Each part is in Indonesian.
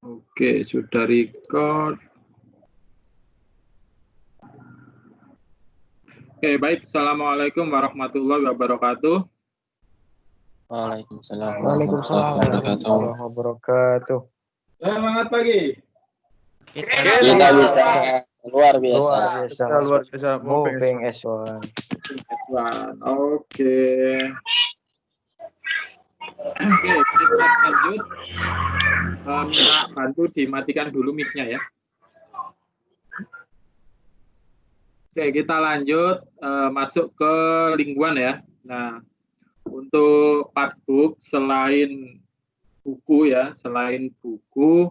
Oke, sudah record. Oke, baik. Assalamualaikum warahmatullahi wabarakatuh. Waalaikumsalam warahmatullahi wabarakatuh. Selamat pagi. Kita bisa luar biasa. Luar biasa. Moving S1. Oke. Oke, kita lanjut. Minta bantu dimatikan dulu mic-nya ya. Oke, kita lanjut masuk ke lingguan ya. Nah, untuk partbook selain buku ya, selain buku,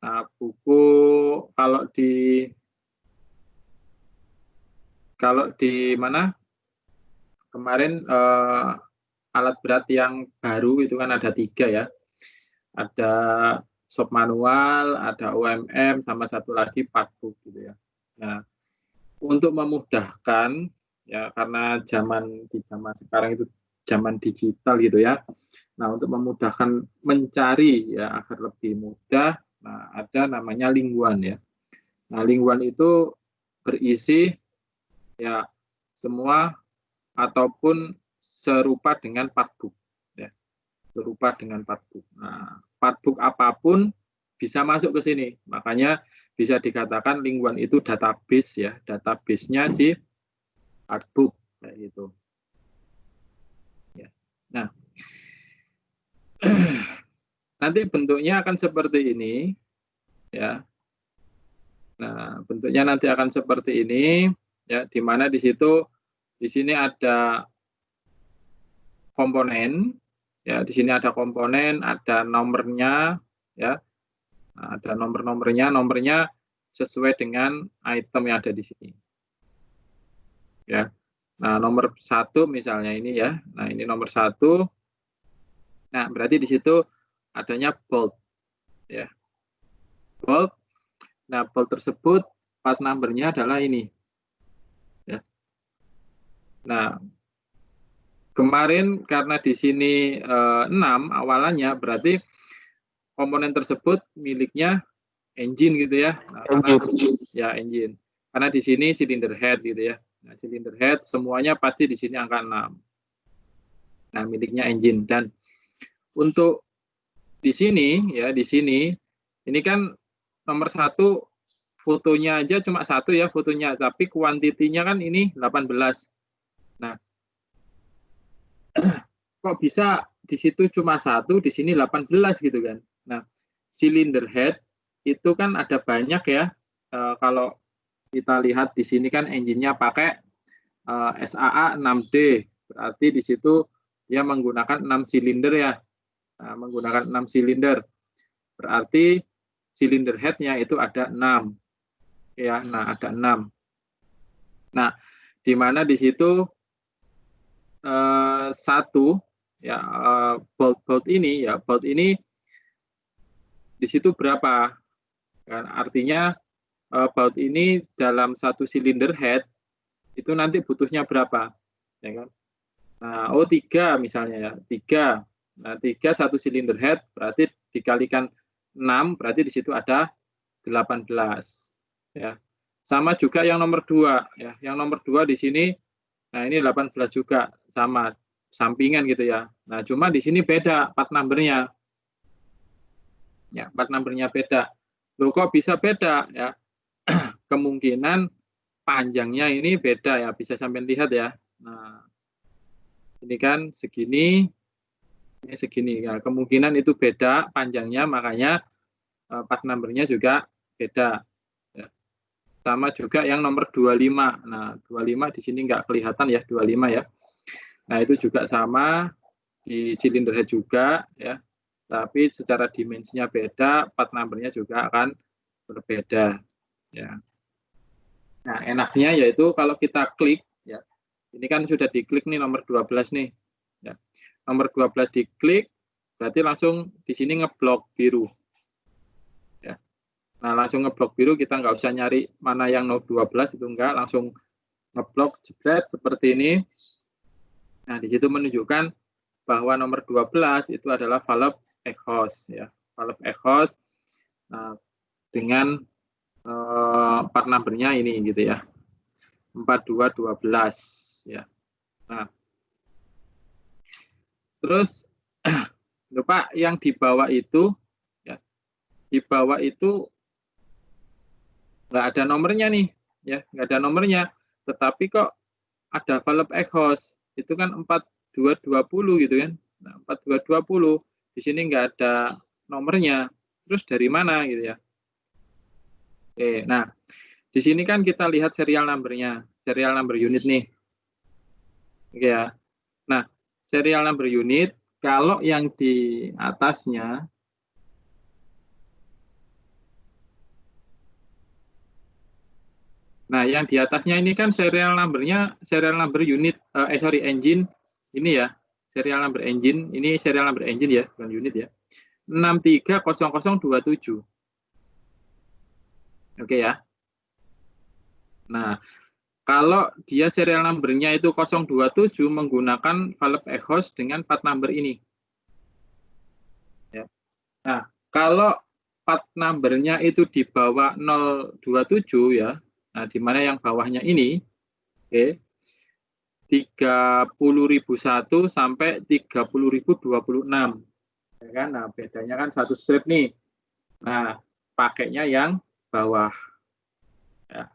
nah buku kalau di mana kemarin alat berat yang baru itu kan ada 3 ya, ada shop manual, ada OMM, sama satu lagi partbook gitu ya. Nah, untuk memudahkan ya karena di zaman sekarang itu zaman digital gitu ya. Nah, untuk memudahkan mencari ya agar lebih mudah, nah ada namanya lingguan ya. Nah, lingguan itu berisi ya semua ataupun serupa dengan partbook ya. Serupa dengan partbook. Nah, partbook apapun bisa masuk ke sini. Makanya bisa dikatakan lingguan itu database ya. Database-nya si partbook kayak gitu. Ya. Nah, nanti bentuknya akan seperti ini ya. Nah, bentuknya nanti akan seperti ini ya, di mana di sini ada komponen ya, di sini ada komponen, ada nomornya ya. Nah, ada nomornya sesuai dengan item yang ada di sini. Ya. Nah, nomor 1 misalnya ini ya. Nah, ini nomor 1. Nah, berarti di situ adanya bold ya. Bold. Nah, bold tersebut pas numbernya adalah ini. Ya. Nah, kemarin karena di sini 6 awalannya, berarti komponen tersebut miliknya engine gitu ya. Nah, karena engine. Karena di sini cylinder head gitu ya. Nah, cylinder head semuanya pasti di sini angka 6. Nah, miliknya engine. Dan untuk di sini ya, di sini ini kan nomor 1 fotonya aja cuma 1 ya fotonya, tapi kuantitinya kan ini 18. Nah, kok bisa di situ cuma 1, di sini 18 gitu kan. Nah, cylinder head itu kan ada banyak ya. Kalau kita lihat di sini kan engine-nya pakai SAA 6D. Berarti di situ dia menggunakan 6 silinder ya. Nah, menggunakan 6 silinder. Berarti silinder head-nya itu ada 6. Ya, nah ada 6. Nah, di mana di situ 1 ya, bolt ini ya, bolt ini di situ berapa? Kan artinya bolt ini dalam 1 silinder head itu nanti butuhnya berapa? Ya kan? Nah, 3 misalnya ya, 3. Nah, 3 1 silinder head berarti dikalikan 6 berarti di situ ada 18 ya. Sama juga yang nomor 2 ya. Yang nomor 2 di sini nah ini 18 juga sama sampingan gitu ya. Nah, cuma di sini beda part number-nya. Ya, part number-nya beda. Loh kok bisa beda ya? Kemungkinan panjangnya ini beda ya, bisa sampai lihat ya. Nah, ini kan segini, ini segini. Nah, kemungkinan itu beda panjangnya, makanya part number-nya juga beda. Ya. Sama juga yang nomor 25. Nah, 25 di sini nggak kelihatan ya, 25 ya. Nah, itu juga sama di silinder head juga ya. Tapi secara dimensinya beda, part number-nya juga akan berbeda ya. Nah, enaknya yaitu kalau kita klik ya. Ini kan sudah diklik nih nomor 12 nih. Ya. Nomor 12 diklik berarti langsung di sini ngeblok biru. Ya. Nah, langsung ngeblok biru, kita nggak usah nyari mana yang nomor 12 itu enggak, langsung ngeblok jebret seperti ini. Nah, di situ menunjukkan bahwa nomor 12 itu adalah valve exhaust ya. Valve exhaust Nah, dengan part number-nya ini gitu ya. 4212 ya. Nah, terus lupa yang di bawah itu ya. Di bawah itu nggak ada nomornya nih ya, nggak ada nomornya. Tetapi kok ada valve exhaust. Itu kan 4220 gitu kan. Nah, 4220 di sini nggak ada nomornya. Terus dari mana gitu ya. Oke, nah di sini kan kita lihat serial number-nya, serial number unit nih. Oke ya. Nah, serial number unit kalau yang di atasnya nah, yang di atasnya ini kan serial number-nya serial number unit engine ini ya. Serial number engine, ini serial number engine ya, bukan unit ya. 630027. Oke ya. Nah, kalau dia serial number-nya itu 027 menggunakan valve exhaust dengan part number ini. Ya. Nah, kalau part number-nya itu di bawah 027 ya, nah di mana yang bawahnya ini, oke, 30.001 sampai 30.026. Ya kan? Nah, bedanya kan satu strip nih. Nah, pakainya yang bawah. Ya.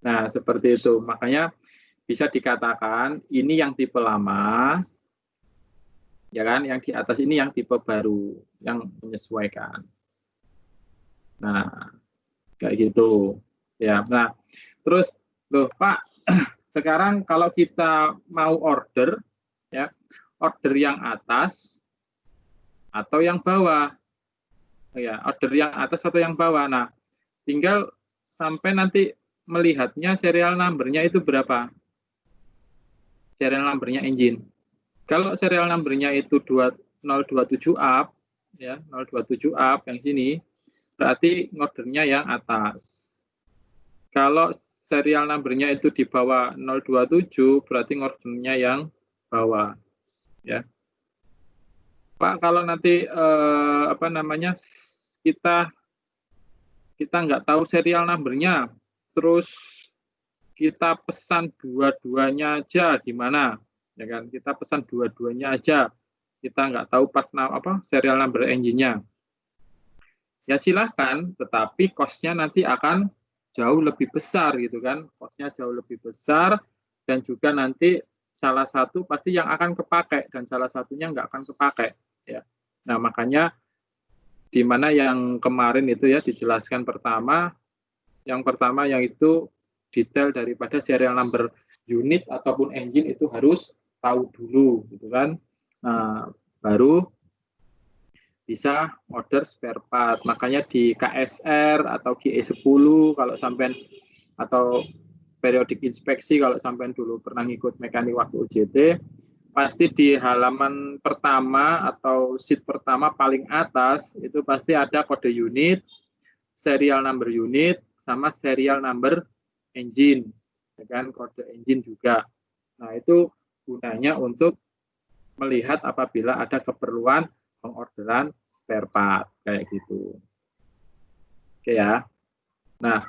Nah, seperti itu. Makanya bisa dikatakan ini yang tipe lama, ya kan? Yang di atas ini yang tipe baru, yang menyesuaikan. Nah, kayak gitu. Ya. Nah, terus loh, Pak, sekarang kalau kita mau order, ya, order yang atas atau yang bawah, ya, order yang atas atau yang bawah. Nah, tinggal sampai nanti melihatnya serial number-nya itu berapa. Serial number-nya engine. Kalau serial number-nya itu 027 up, ya, 027 up yang sini, berarti ordernya yang atas. Kalau serial number-nya itu di bawah 027, berarti ordernya yang bawah. Ya. Pak, kalau nanti apa namanya kita nggak tahu serial number-nya, terus kita pesan dua-duanya aja gimana? Ya kan? Kita pesan dua-duanya aja. Kita nggak tahu serial number engine-nya. Ya silahkan, tetapi cost-nya nanti akan jauh lebih besar gitu kan. Cost-nya jauh lebih besar dan juga nanti salah satu pasti yang akan kepakai dan salah satunya nggak akan kepakai. Ya. Nah makanya di mana yang kemarin itu ya dijelaskan yang pertama yang itu detail daripada serial number unit ataupun engine itu harus tahu dulu gitu kan. Nah, baru bisa order spare part. Makanya di KSR atau GE10 kalau sampai atau periodik inspeksi kalau sampai dulu pernah ngikut mekanik waktu UJT, pasti di halaman pertama atau sheet pertama paling atas itu pasti ada kode unit, serial number unit, sama serial number engine, ya kan, kode engine juga. Nah, itu gunanya untuk melihat apabila ada keperluan pengorderan spare part kayak gitu. Oke ya. Nah,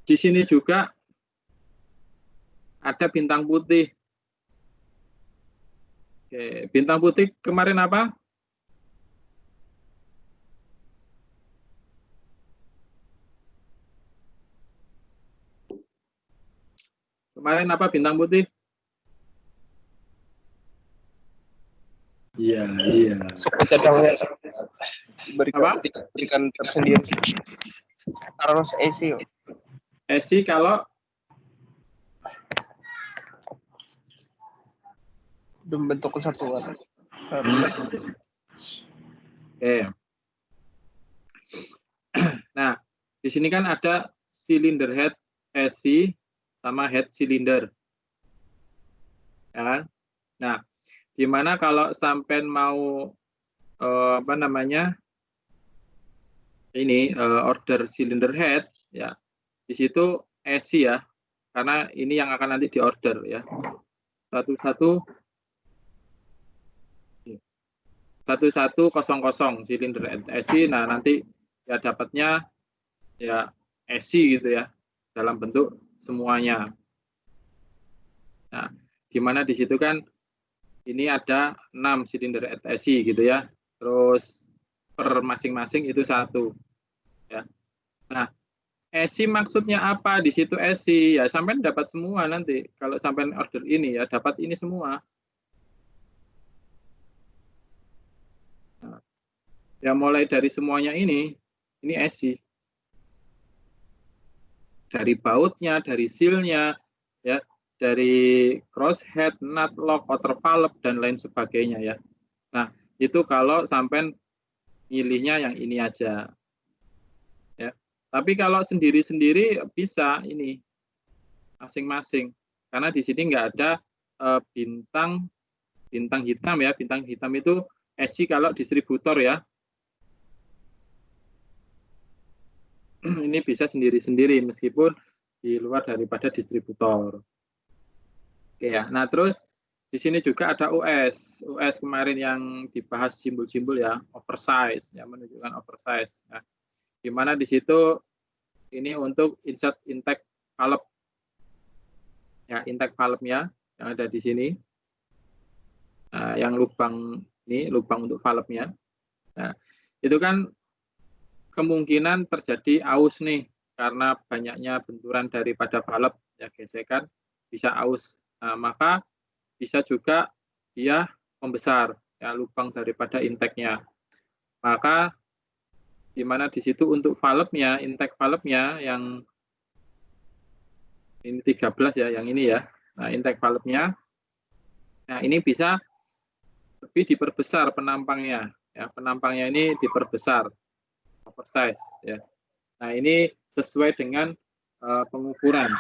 di sini juga ada bintang putih. Oke, bintang putih kemarin apa? Kemarin apa bintang putih? Iya, iya. Cadangan berikan tersendiri. Harus AC. AC kalau membentuk kesatuan. Oke. Nah, di sini kan ada cylinder head AC sama head cylinder. Ya kan? Nah, gimana kalau sampai mau apa namanya? Ini order cylinder head ya. Di situ AC ya. Karena ini yang akan nanti diorder ya. Satu-satu 1100 silinder SI. Nah, nanti ya dapatnya ya SI gitu ya, dalam bentuk semuanya. Nah, di mana di situ kan ini ada 6 silinder SI gitu ya. Terus per masing-masing itu 1 ya. Nah, SI maksudnya apa? Di situ SI ya sampai dapat semua nanti. Kalau sampai order ini ya dapat ini semua. Nah, ya mulai dari semuanya ini SI. Dari bautnya, dari seal-nya, ya, dari crosshead, nut, lock, outer valve dan lain sebagainya ya. Nah, itu kalau sampai milihnya yang ini aja. Ya. Tapi kalau sendiri-sendiri bisa ini masing-masing. Karena di sini nggak ada bintang hitam ya. Bintang hitam itu SI kalau distributor ya. Ini bisa sendiri-sendiri meskipun di luar daripada distributor. Oke ya. Nah, terus di sini juga ada US. US kemarin yang dibahas simbol-simbol ya, oversize, yang menunjukkan oversize. Nah, di mana di situ ini untuk insert intake valve. Ya, intake valve-nya yang ada di sini. Nah, yang lubang ini lubang untuk valve-nya. Nah, itu kan kemungkinan terjadi aus nih karena banyaknya benturan daripada valve ya, gesekan bisa aus. Nah, maka bisa juga dia membesar ya lubang daripada intake-nya. Maka di mana di situ untuk valve-nya, intake valve-nya yang ini 13 ya, yang ini ya. Nah, intake valve-nya nah ini bisa lebih diperbesar penampangnya ya. Penampangnya ini diperbesar. Oversize ya. Nah, ini sesuai dengan pengukuran.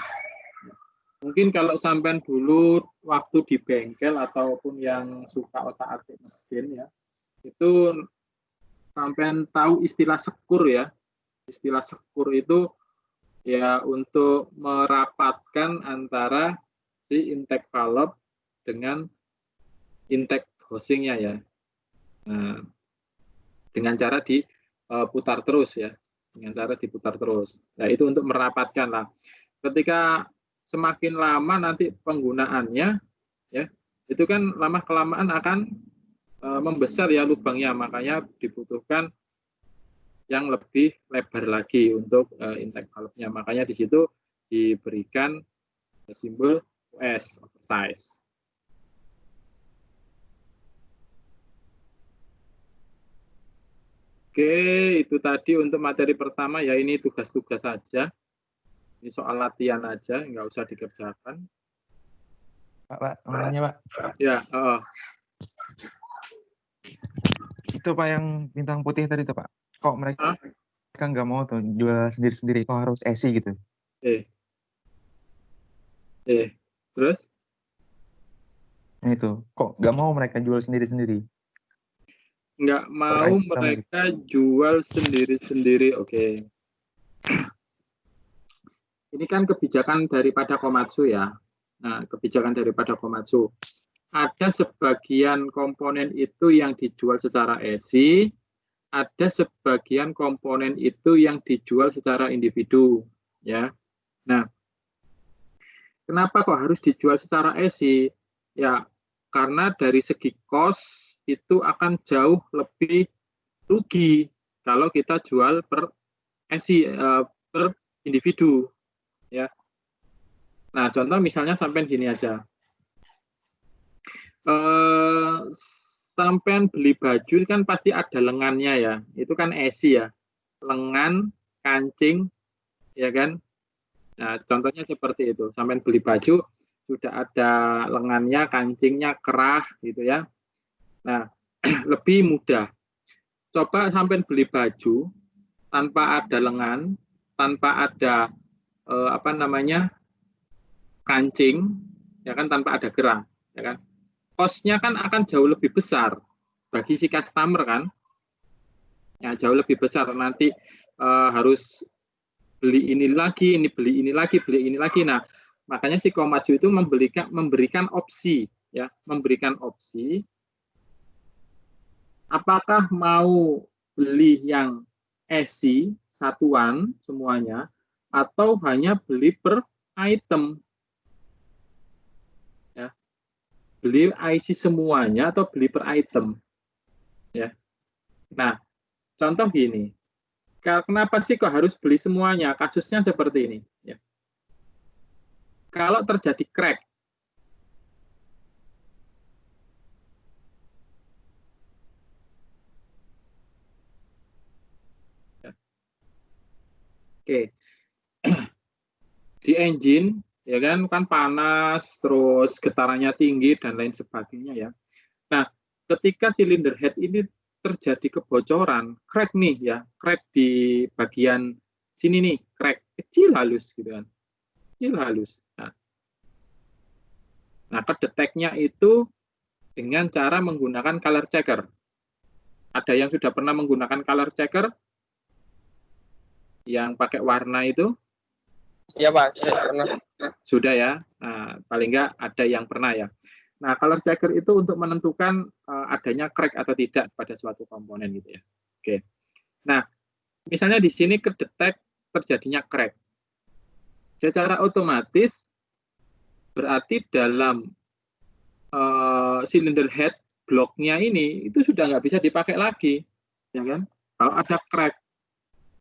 Mungkin kalau sampai dulu waktu di bengkel ataupun yang suka otak-atik mesin ya, itu sampai tahu istilah sekur ya. Istilah sekur itu ya untuk merapatkan antara si intake valve dengan intake housingnya ya. Nah, dengan cara diputar terus ya. Dengan cara diputar terus. Nah, itu untuk merapatkan lah. Ketika semakin lama nanti penggunaannya ya, itu kan lama kelamaan akan membesar ya lubangnya, makanya dibutuhkan yang lebih lebar lagi untuk intake valve-nya. Makanya di situ diberikan simbol US oversize. Oke, itu tadi untuk materi pertama ya, ini tugas-tugas saja. Ini soal latihan aja, nggak usah dikerjakan. Pak, namanya Pak. Ya, Itu Pak yang bintang putih tadi tuh Pak. Kok mereka nggak mau tuh jual sendiri-sendiri, kok harus SI gitu? Terus? Nah itu, kok nggak mau mereka jual sendiri-sendiri? Nggak mau mereka jual sendiri-sendiri, oke. Ini kan kebijakan daripada Komatsu ya. Nah, kebijakan daripada Komatsu. Ada sebagian komponen itu yang dijual secara SI, ada sebagian komponen itu yang dijual secara individu, ya. Nah, kenapa kok harus dijual secara SI? Ya, karena dari segi cost itu akan jauh lebih rugi kalau kita jual per SI, per individu, ya. Nah, contoh misalnya sampai gini aja. Sampai beli baju kan pasti ada lengannya ya. Itu kan SI ya. Lengan, kancing, ya kan? Nah, contohnya seperti itu. Sampai beli baju sudah ada lengannya, kancingnya, kerah gitu ya. Nah, lebih mudah. Coba sampai beli baju tanpa ada lengan, tanpa ada kancing, ya kan, tanpa ada kerah, ya kan? Cost-nya kan akan jauh lebih besar bagi si customer kan, ya jauh lebih besar. Nanti harus beli ini lagi, beli ini lagi. Nah, makanya si Komatsu itu memberikan opsi, ya, memberikan opsi apakah mau beli yang SI satuan semuanya atau hanya beli per item, ya, beli IC semuanya atau beli per item, ya. Nah, contoh gini, kenapa sih kok harus beli semuanya? Kasusnya seperti ini, ya. Kalau terjadi crack, ya. Oke, di engine ya kan panas, terus getarannya tinggi dan lain sebagainya ya. Nah, ketika silinder head ini terjadi kebocoran, crack nih ya, crack di bagian sini nih, crack kecil halus gitu kan, kecil halus. Nah, kedeteknya itu dengan cara menggunakan color checker. Ada yang sudah pernah menggunakan color checker yang pakai warna itu? Iya Pak, saya pernah. Sudah ya. Nah, paling nggak ada yang pernah ya. Nah, color checker itu untuk menentukan adanya crack atau tidak pada suatu komponen gitu ya. Oke. Nah, misalnya di sini kedetek terjadinya crack. Secara otomatis berarti dalam cylinder head bloknya ini itu sudah nggak bisa dipakai lagi, ya kan? Kalau ada crack.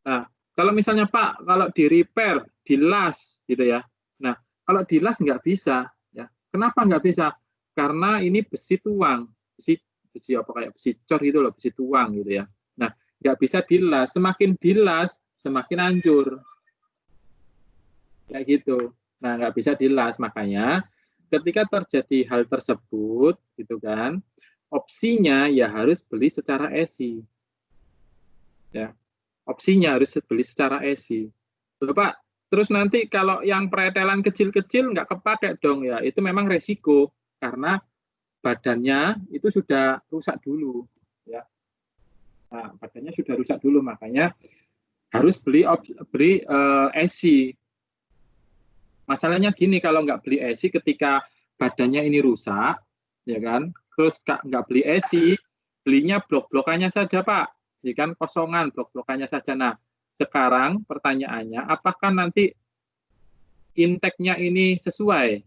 Nah, kalau misalnya Pak, kalau di repair, dilas gitu ya. Nah, kalau dilas nggak bisa, ya. Kenapa nggak bisa? Karena ini besi tuang, besi apa kayak besi cor itu loh, besi tuang gitu ya. Nah, nggak bisa dilas. Semakin dilas, semakin hancur. Kayak gitu. Nah, nggak bisa dilas. Makanya ketika terjadi hal tersebut, gitu kan, opsinya ya harus beli secara ESI. Ya, opsinya harus beli secara ESI. Bapak, terus nanti kalau yang pretelan kecil-kecil nggak kepakai dong ya, itu memang resiko karena badannya itu sudah rusak dulu. Ya, nah, badannya sudah rusak dulu, makanya harus beli ESI. Masalahnya gini, kalau nggak beli ESI ketika badannya ini rusak, ya kan, terus nggak beli ESI, belinya blok-blokannya saja Pak, ya kan, kosongan blok-blokannya saja. Nah, sekarang pertanyaannya, apakah nanti intake-nya ini sesuai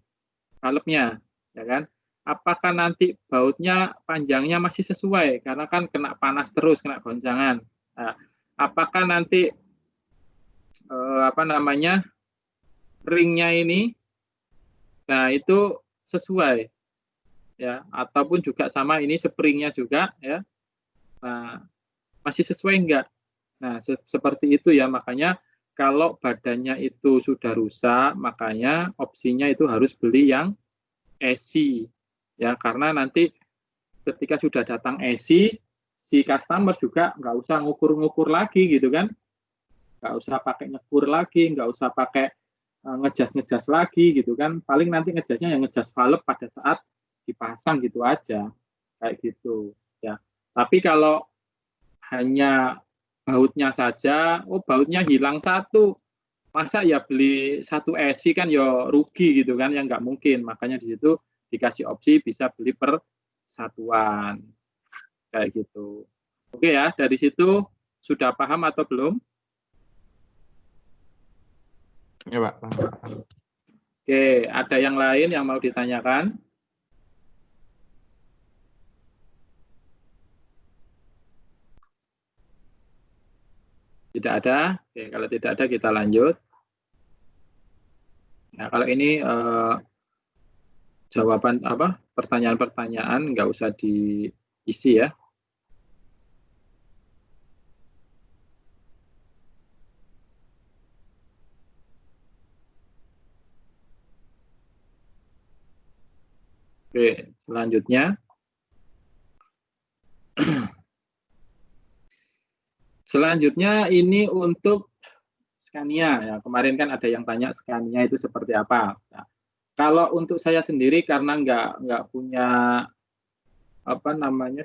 valve-nya, ya kan? Apakah nanti bautnya panjangnya masih sesuai, karena kan kena panas terus, kena goncangan. Nah, apakah nanti ringnya ini, nah itu sesuai ya, ataupun juga sama ini springnya juga ya, nah masih sesuai enggak? Nah seperti itu ya, makanya kalau badannya itu sudah rusak, makanya opsinya itu harus beli yang ESI ya, karena nanti ketika sudah datang ESI, si customer juga nggak usah ngukur-ngukur lagi gitu kan, nggak usah pakai nyekur lagi, nggak usah pakai ngejas-ngejas lagi gitu kan, paling nanti ngejasnya yang ngejas valve pada saat dipasang gitu aja, kayak gitu ya. Tapi kalau hanya bautnya saja, oh bautnya hilang satu, masa ya beli satu ESI kan ya rugi gitu kan, ya nggak mungkin. Makanya di situ dikasih opsi bisa beli per satuan, kayak gitu. Oke ya, dari situ sudah paham atau belum? Ya Pak. Oke, ada yang lain yang mau ditanyakan? Tidak ada. Oke, kalau tidak ada kita lanjut. Nah, kalau ini jawaban pertanyaan-pertanyaan nggak usah diisi ya. Oke, selanjutnya. Selanjutnya ini untuk Scania ya. Kemarin kan ada yang tanya Scania itu seperti apa. Nah, kalau untuk saya sendiri karena nggak punya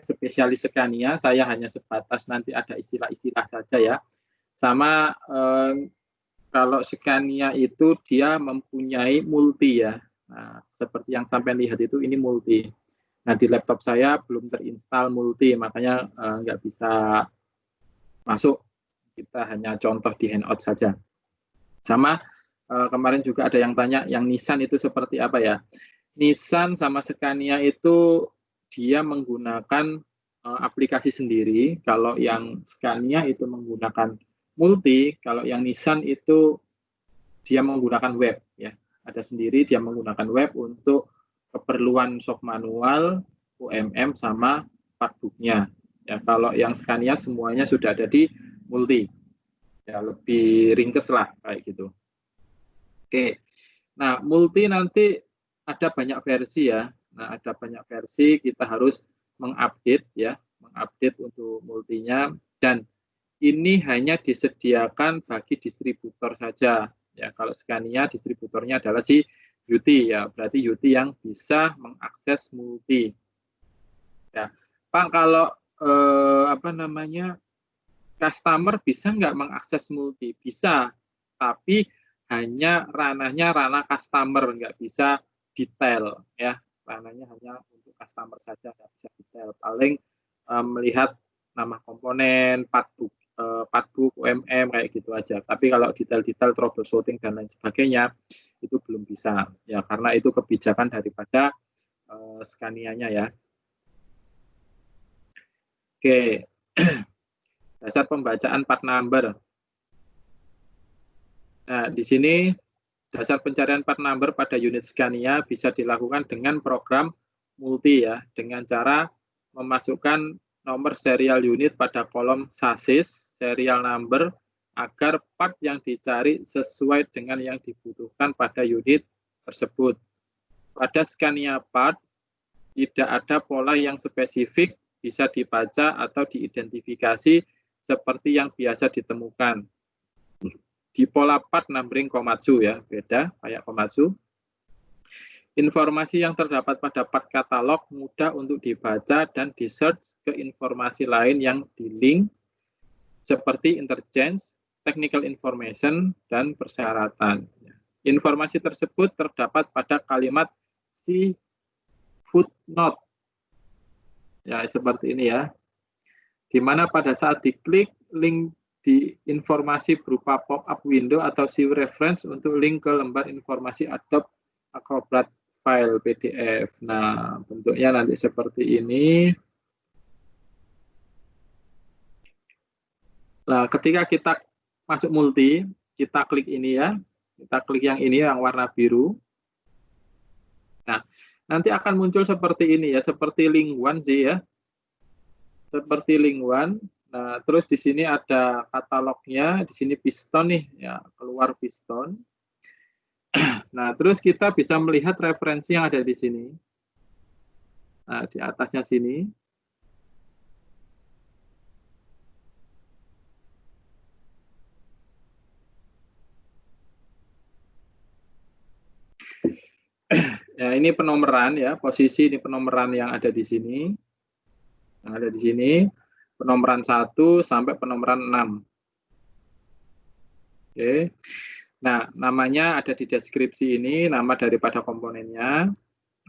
spesialis Scania, saya hanya sebatas nanti ada istilah-istilah saja ya. Sama kalau Scania itu dia mempunyai multi ya. Nah, seperti yang sampai lihat itu ini multi. Nah, di laptop saya belum terinstall Multi, makanya nggak bisa masuk. Kita hanya contoh di Hangout saja. Sama kemarin juga ada yang tanya, yang Nissan itu seperti apa ya? Nissan sama Scania itu dia menggunakan aplikasi sendiri. Kalau yang Scania itu menggunakan Multi, kalau yang Nissan itu dia menggunakan web, ya. Ada sendiri dia menggunakan web untuk keperluan shop manual, UMM sama partbooknya. Ya, kalau yang Scania semuanya sudah ada di Multi. Ya, lebih ringkes lah kayak gitu. Oke. Nah, Multi nanti ada banyak versi ya. Nah, ada banyak versi, kita harus mengupdate ya, mengupdate untuk Multinya, dan ini hanya disediakan bagi distributor saja. Ya, kalau Scania distributornya adalah si UT ya, berarti UT yang bisa mengakses Multi. Ya, Pak, kalau customer bisa nggak mengakses Multi? Bisa, tapi hanya ranahnya ranah customer, nggak bisa detail ya. Ranahnya hanya untuk customer saja, nggak bisa detail. Paling melihat nama komponen, partbook, UMM kayak gitu aja. Tapi kalau detail-detail troubleshooting dan lain sebagainya itu belum bisa ya, karena itu kebijakan daripada Scania-nya ya. Oke. Dasar pembacaan part number. Nah, di sini dasar pencarian part number pada unit Scania bisa dilakukan dengan program Multi ya, dengan cara memasukkan nomor serial unit pada kolom chassis, serial number, agar part yang dicari sesuai dengan yang dibutuhkan pada unit tersebut. Pada Scania part, tidak ada pola yang spesifik bisa dibaca atau diidentifikasi seperti yang biasa ditemukan. Di pola part numbering Komatsu ya, beda kayak Komatsu. Informasi yang terdapat pada part katalog mudah untuk dibaca dan di-search ke informasi lain yang di-link seperti interchange, technical information, dan persyaratan. Informasi tersebut terdapat pada kalimat si footnote. Ya, seperti ini ya. Di mana pada saat diklik link di informasi berupa pop-up window atau si reference untuk link ke lembar informasi Adobe Acrobat file PDF. Nah, bentuknya nanti seperti ini. Nah, ketika kita masuk Multi, kita klik ini ya. Kita klik yang ini, yang warna biru. Nah, nanti akan muncul seperti ini ya, seperti link one sih ya. Seperti link one. Nah, terus di sini ada katalognya, di sini piston nih, ya, keluar piston. Nah, terus kita bisa melihat referensi yang ada di sini. Nah, di atasnya sini. Ya, ini penomeran ya, posisi ini penomeran yang ada di sini. Yang ada di sini, penomeran 1 sampai penomeran 6. Oke. Nah, namanya ada di deskripsi ini, nama daripada komponennya.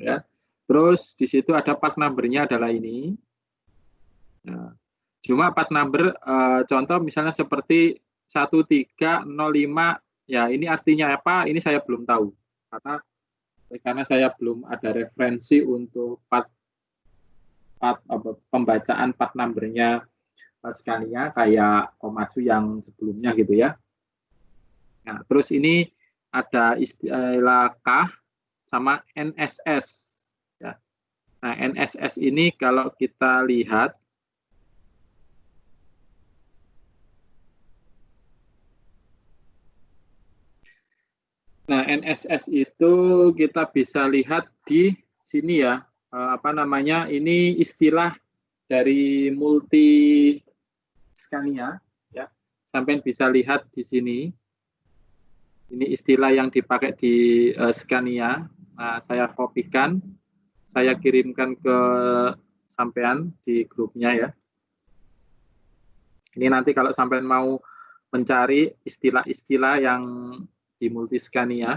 Ya. Terus di situ ada part number-nya adalah ini. Nah, cuma part number contoh misalnya seperti 1305, ya ini artinya apa? Ini saya belum tahu. Karena saya belum ada referensi untuk pembacaan part number-nya Scania kayak Komatsu yang sebelumnya gitu ya. Nah, terus ini ada istilah K sama NSS. Ya. Nah, NSS ini kalau kita lihat, nah NSS itu kita bisa lihat di sini ya, ini istilah dari Multi Scania, ya. Sampai bisa lihat di sini. Ini istilah yang dipakai di Scania. Nah, saya kopikan, saya kirimkan ke sampean di grupnya ya. Ini nanti kalau sampean mau mencari istilah-istilah yang di Multi Scania.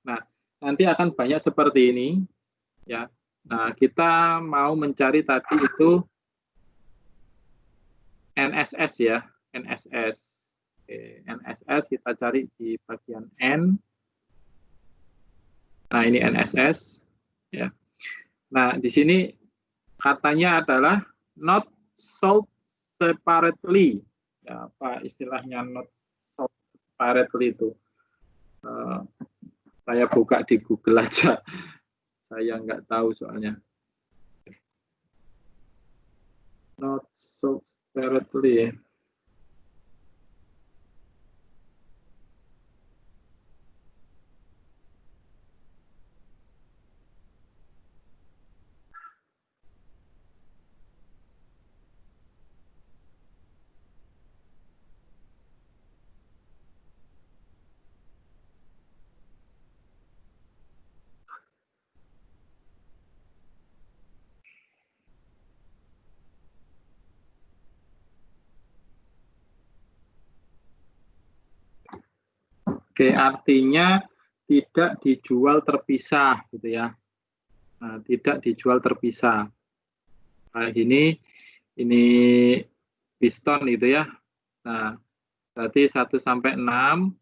Nah, nanti akan banyak seperti ini, ya. Nah, kita mau mencari tadi itu NSS ya, NSS. Oke, NSS kita cari di bagian N. Nah, ini NSS, ya. Nah, di sini katanya adalah not sold separately. Ya, apa istilahnya not sold separately itu? Saya buka di Google aja. Saya nggak tahu soalnya. Not sold separately. Oke, artinya tidak dijual terpisah gitu ya. Nah, tidak dijual terpisah. Nah, ini piston gitu ya. Nah, berarti 1 sampai 6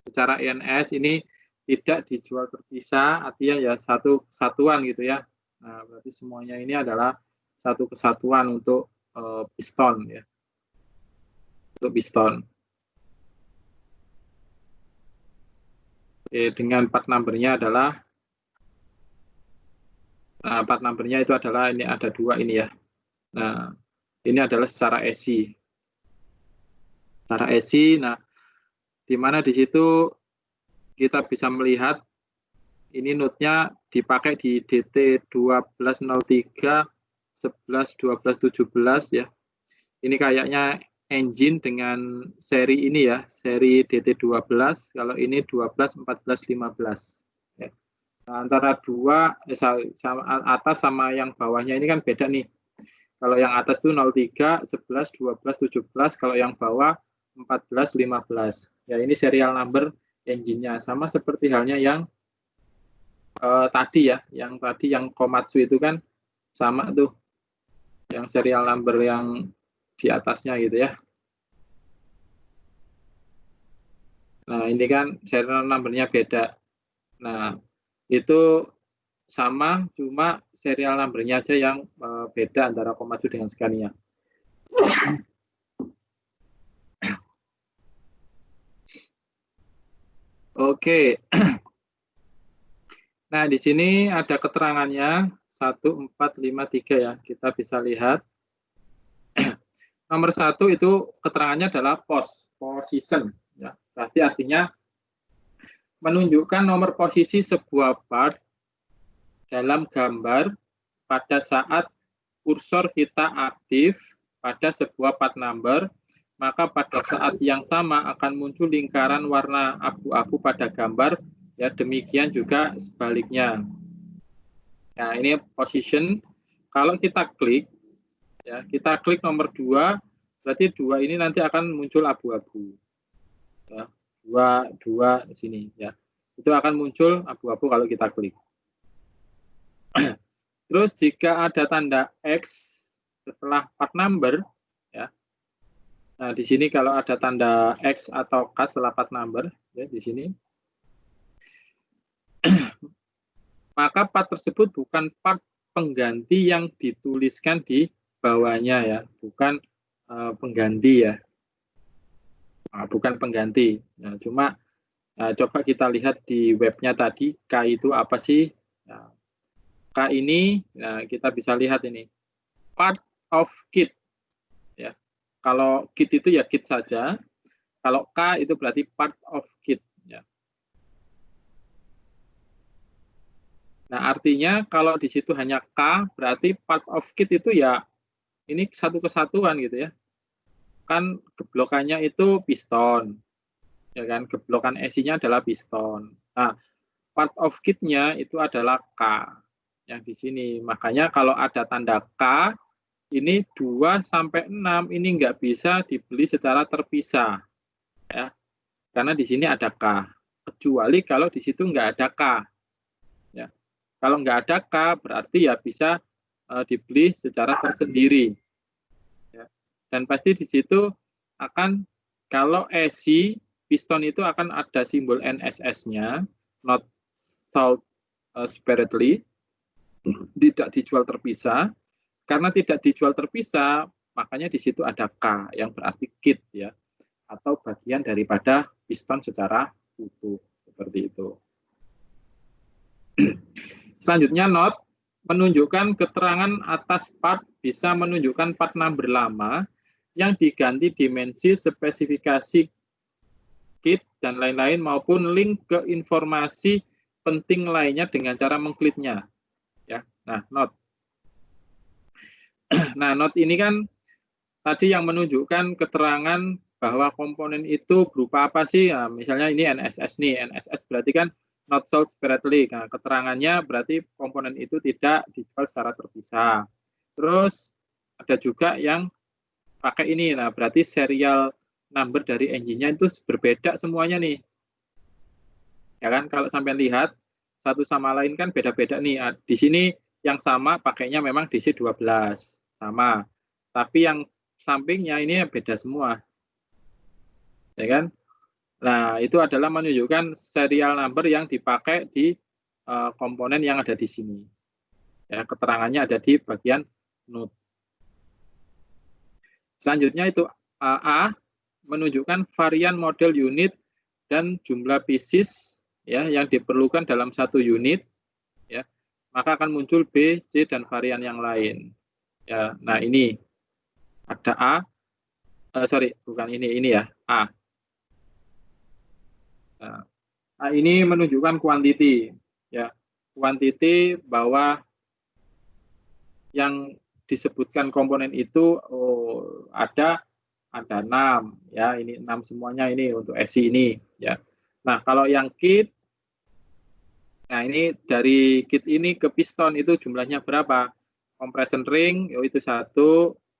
secara INS ini tidak dijual terpisah, artinya ya satu kesatuan gitu ya. Nah, berarti semuanya ini adalah satu kesatuan untuk piston ya. Untuk piston. Oke, dengan part number-nya adalah part number-nya itu adalah ini ada 2 ini ya. Nah, ini adalah secara ESI. Secara ESI, nah di mana di situ kita bisa melihat ini node-nya dipakai di DT 1203 11 12 17 ya. Ini kayaknya engine dengan seri ini ya, seri DT12, kalau ini 12 14 15 ya. Nah, antara atas sama yang bawahnya ini kan beda nih. Kalau yang atas itu 03 11 12 17, kalau yang bawah 14 15. Ya, ini serial number engine-nya sama seperti halnya yang tadi ya, yang Komatsu itu kan sama tuh, yang serial number yang di atasnya gitu ya. Nah, ini kan serial number-nya beda. Nah, itu sama, cuma serial number-nya aja yang beda antara Komatsu dengan Scania. Oke. Nah, di sini ada keterangannya 1453 ya. Kita bisa lihat. Nomor 1 itu keterangannya adalah position ya. Berarti artinya menunjukkan nomor posisi sebuah part dalam gambar pada saat kursor kita aktif pada sebuah part number, maka pada saat yang sama akan muncul lingkaran warna abu-abu pada gambar, ya demikian juga sebaliknya. Nah, ini position. Kalau kita klik, ya kita klik nomor 2, berarti 2 ini nanti akan muncul abu-abu. Ya, 2 sini ya. Itu akan muncul abu-abu kalau kita klik. Terus jika ada tanda X setelah part number, ya. Nah, di sini kalau ada tanda X atau K setelah part number, ya di sini, maka part tersebut bukan part pengganti yang dituliskan di bawahnya ya, bukan pengganti ya, bukan pengganti. Nah, cuma coba kita lihat di webnya tadi, K itu apa sih? Nah, K ini, nah, kita bisa lihat ini, part of kit. Ya. Kalau kit itu ya kit saja, kalau K itu berarti part of kit. Ya. Nah, artinya kalau di situ hanya K, berarti part of kit itu ya ini satu kesatuan gitu ya. Kan geblokannya itu piston. Ya kan, geblokan ESI-nya adalah piston. Nah, part of kit-nya itu adalah K yang di sini. Makanya kalau ada tanda K, ini 2 sampai 6 ini nggak bisa dibeli secara terpisah. Ya. Karena di sini ada K. kecuali kalau di situ nggak ada K. Ya. Kalau nggak ada K, berarti ya bisa dibeli secara tersendiri. Ya. Dan pasti di situ akan, kalau ESI, piston itu akan ada simbol NSS-nya, not sold separately, tidak dijual terpisah. Karena tidak dijual terpisah, makanya di situ ada K, yang berarti kit, ya, atau bagian daripada piston secara utuh, seperti itu. Selanjutnya, not menunjukkan keterangan atas part bisa menunjukkan part number lama yang diganti dimensi, spesifikasi kit, dan lain-lain, maupun link ke informasi penting lainnya dengan cara mengkliknya. Ya, nah, not. Nah, not ini kan tadi yang menunjukkan keterangan bahwa komponen itu berupa apa sih? Nah, misalnya ini NSS nih, NSS berarti kan not sold separately. Nah, keterangannya berarti komponen itu tidak dijual secara terpisah. Terus ada juga yang pakai ini, nah berarti serial number dari engine-nya itu berbeda semuanya nih. Ya kan, kalau sampai lihat satu sama lain kan beda-beda nih. Di sini yang sama pakainya memang DC12 sama, tapi yang sampingnya ini beda semua. Ya kan? Nah, itu adalah menunjukkan serial number yang dipakai di komponen yang ada di sini. Ya, keterangannya ada di bagian note. Selanjutnya itu A, menunjukkan varian model unit dan jumlah pieces ya yang diperlukan dalam satu unit, ya, maka akan muncul B, C, dan varian yang lain. Ya, nah ini ada A, sorry, bukan ini ya, A. Nah, A ini menunjukkan quantity, ya, quantity bahwa yang disebutkan komponen itu ada 6, ya, ini 6 semuanya ini untuk ESI ini, ya. Nah, kalau yang kit, nah ini dari kit ini ke piston itu jumlahnya berapa? Compression ring itu 1,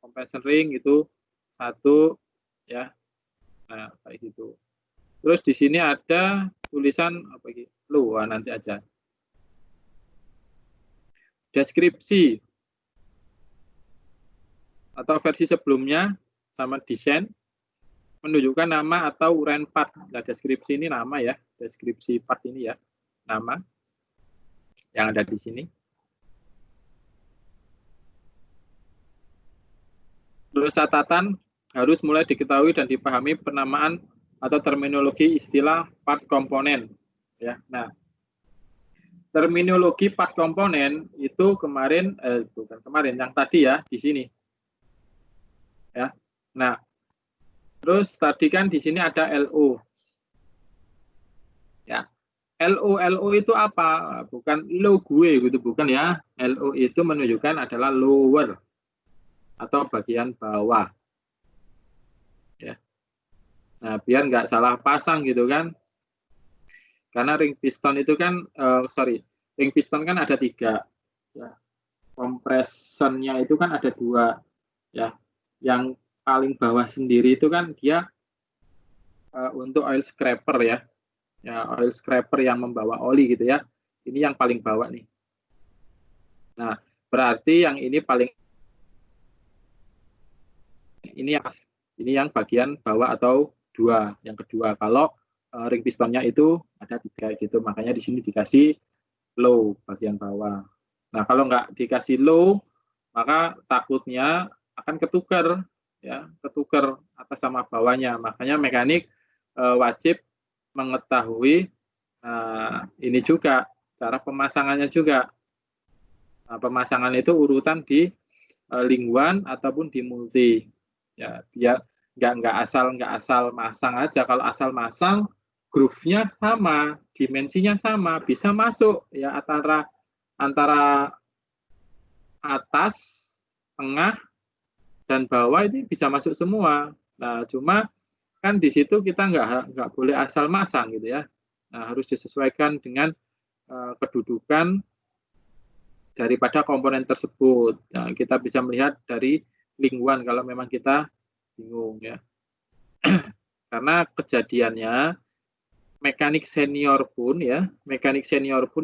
compression ring itu 1, ya. Nah, kayak gitu. Terus di sini ada tulisan apa gitu? Nanti aja. Deskripsi atau versi sebelumnya sama desain menunjukkan nama atau uraian part. Nah, deskripsi ini nama ya, deskripsi part ini ya, nama yang ada di sini. Terus catatan harus mulai diketahui dan dipahami penamaan atau terminologi istilah part komponen. Ya, nah terminologi part komponen itu kemarin, bukan kemarin, yang tadi ya di sini. Ya, nah terus tadi kan di sini ada LO. Ya, LO itu apa? Bukan lo gue gitu, bukan ya. LO itu menunjukkan adalah lower atau bagian bawah. Ya. Nah, biar nggak salah pasang gitu kan. Karena ring piston itu kan, ring piston kan ada 3. Ya. Kompresornya itu kan ada 2. Ya. Yang paling bawah sendiri itu kan dia untuk oil scraper ya. Ya, oil scraper yang membawa oli gitu ya. Ini yang paling bawah nih. Nah, berarti yang ini paling ini yang bagian bawah atau 2, yang kedua. Kalau ring pistonnya itu ada 3 gitu, makanya di sini dikasih low bagian bawah. Nah, kalau nggak dikasih low, maka takutnya akan ketukar ya, ketukar atas sama bawahnya. Makanya mekanik wajib mengetahui ini juga cara pemasangannya juga. Nah, pemasangan itu urutan di link 1 ataupun di multi. Ya, biar nggak asal masang aja. Kalau asal masang, groove-nya sama, dimensinya sama, bisa masuk ya antara atas, tengah, dan bawah ini bisa masuk semua. Nah, cuma kan di situ kita nggak boleh asal masang gitu ya. Nah, harus disesuaikan dengan kedudukan daripada komponen tersebut. Nah, kita bisa melihat dari lingkungan kalau memang kita bingung ya. Karena kejadiannya mekanik senior pun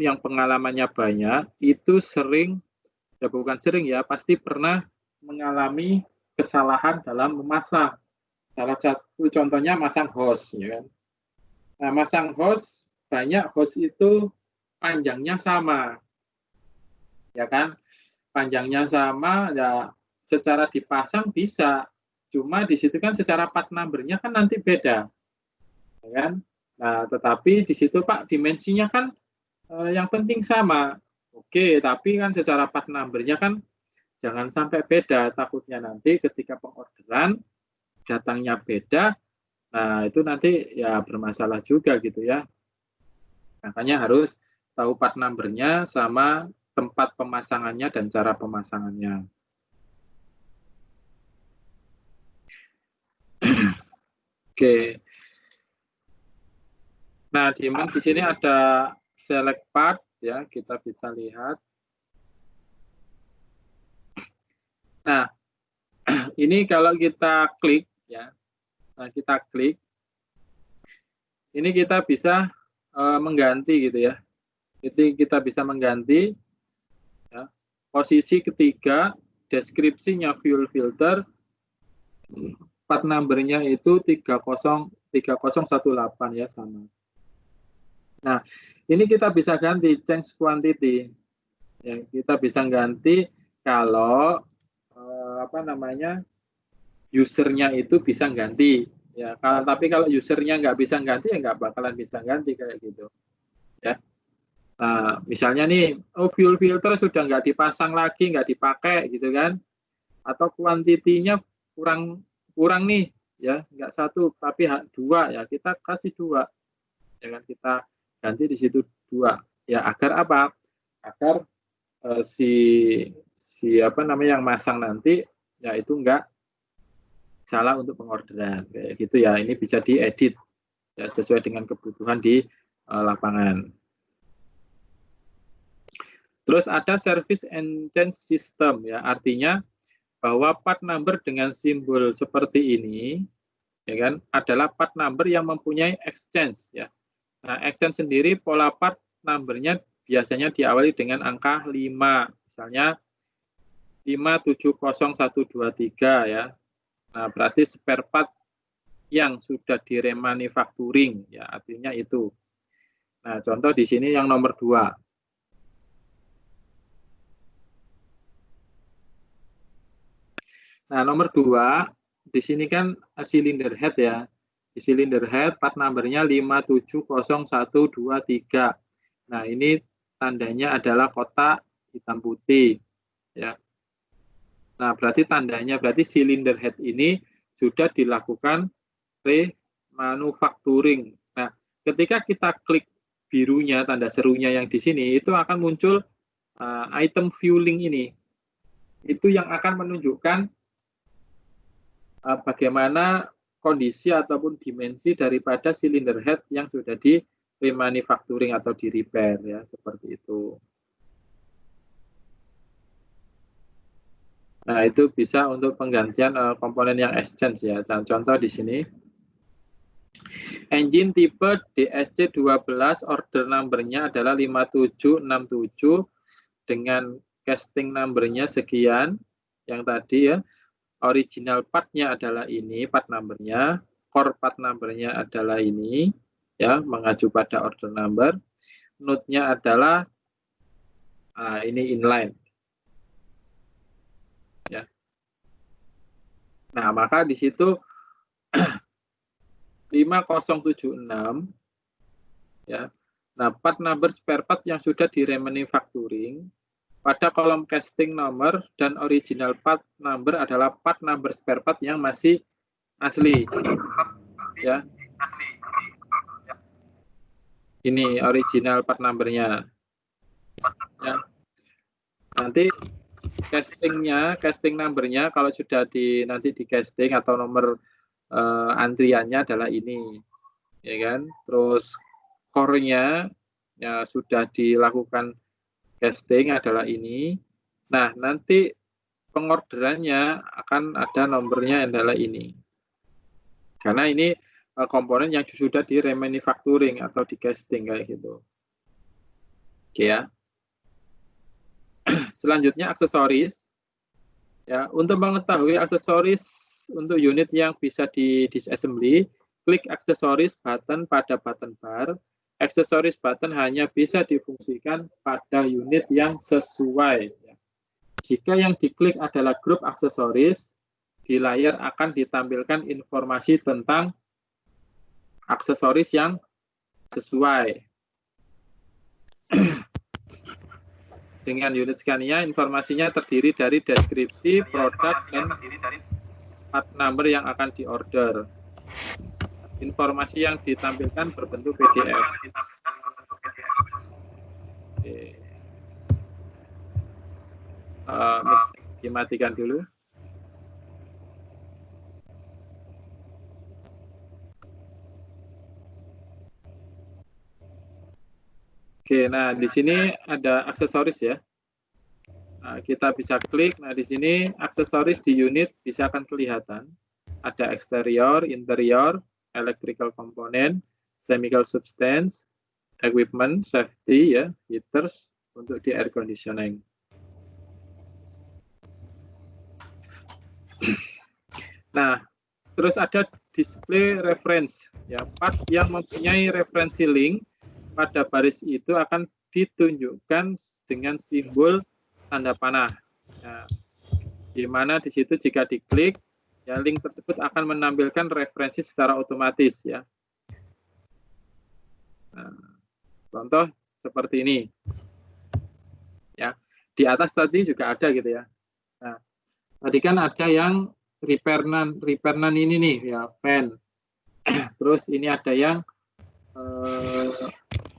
yang pengalamannya banyak itu sering, ya bukan sering ya, pasti pernah mengalami kesalahan dalam memasang. Salah satu contohnya masang hose, ya kan. Nah, masang hose, banyak hose itu panjangnya sama, ya kan. Panjangnya sama, ya secara dipasang bisa. Cuma di situ kan secara part number-nya kan nanti beda, ya kan. Nah, tetapi di situ Pak dimensinya kan yang penting sama. Oke, tapi kan secara part number-nya kan jangan sampai beda. Takutnya nanti ketika pengorderan datangnya beda, nah itu nanti ya bermasalah juga gitu ya. Makanya harus tahu part number-nya sama tempat pemasangannya dan cara pemasangannya. Oke. Nah, di sini ada select part ya, kita bisa lihat. Nah, ini kalau kita klik ya. Nah, kita klik. Ini kita bisa mengganti gitu ya. Jadi kita bisa mengganti ya, posisi ketiga, deskripsinya fuel filter, part number-nya itu 3018 ya sama. Nah, ini kita bisa ganti change quantity. Ya, kita bisa ganti kalau usernya itu bisa ganti. Ya, tapi kalau usernya nggak bisa ganti ya nggak bakalan bisa ganti kayak gitu. Ya. Nah, misalnya nih, fuel filter sudah nggak dipasang lagi, nggak dipakai gitu kan, atau kuantitinya kurang nih, ya nggak satu tapi dua, ya kita kasih dua, ya kan, kita ganti di situ dua, ya agar apa? Agar si yang masang nanti ya itu nggak salah untuk pengorderan kayak gitu ya. Ini bisa diedit ya sesuai dengan kebutuhan di lapangan. Terus ada service and change system ya, artinya bahwa part number dengan simbol seperti ini ya kan adalah part number yang mempunyai exchange ya. Nah, exchange sendiri pola part numbernya biasanya diawali dengan angka 5. Misalnya 570123 ya. Nah, berarti spare part yang sudah diremanufacturing ya, artinya itu. Nah, contoh di sini yang nomor 2. Nah, nomor 2 di sini kan cylinder head ya. Di cylinder head part numbernya 570123. Nah, ini tandanya adalah kotak hitam putih ya. Nah, berarti tandanya berarti cylinder head ini sudah dilakukan remanufacturing. Nah, ketika kita klik birunya, tanda serunya yang di sini, itu akan muncul item fueling ini. Itu yang akan menunjukkan bagaimana kondisi ataupun dimensi daripada cylinder head yang sudah di remanufacturing atau di repair ya, seperti itu. Nah, itu bisa untuk penggantian komponen yang exchange ya. Contoh di sini. Engine tipe DSC12, order number-nya adalah 5767 dengan casting number-nya sekian. Yang tadi ya. Original part-nya adalah ini, part number-nya. Core part number-nya adalah ini, ya, mengacu pada order number. Note-nya adalah ini inline. Ya. Nah, maka di situ 5076 ya. Nah, part number spare part yang sudah diremanufacturing pada kolom casting nomor dan original part number adalah part number spare part yang masih asli. Ya. Ini original part number-nya. Ya. Nanti casting number-nya kalau sudah nanti di casting atau nomor antriannya adalah ini, ya kan. Terus core-nya ya sudah dilakukan casting adalah ini. Nah, nanti pengorderannya akan ada nomornya adalah ini. Karena ini komponen yang sudah di remanufacturing atau di casting kayak gitu. Oke ya. Selanjutnya aksesoris. Ya, untuk mengetahui aksesoris untuk unit yang bisa di disassembly, klik aksesoris button pada button bar. Aksesoris button hanya bisa difungsikan pada unit yang sesuai. Jika yang diklik adalah grup aksesoris, di layar akan ditampilkan informasi tentang aksesoris yang sesuai. Dengan unit Scania, informasinya terdiri dari deskripsi, produk, dan part number yang akan diorder. Informasi yang ditampilkan berbentuk PDF. Oke. Dimatikan dulu. Oke, nah di sini ada aksesoris ya. Nah, kita bisa klik. Nah, di sini aksesoris di unit bisa akan kelihatan. Ada eksterior, interior, electrical component, chemical substance, equipment, safety ya, heaters untuk di air conditioning. Nah, terus ada display reference ya, part yang mempunyai referensi link pada baris itu akan ditunjukkan dengan simbol tanda panah. Nah, di mana di situ jika diklik, ya link tersebut akan menampilkan referensi secara otomatis ya. Nah, contoh seperti ini. Ya, di atas tadi juga ada gitu ya. Nah, tadi kan ada yang repairnan ini nih ya, fan. Terus ini ada yang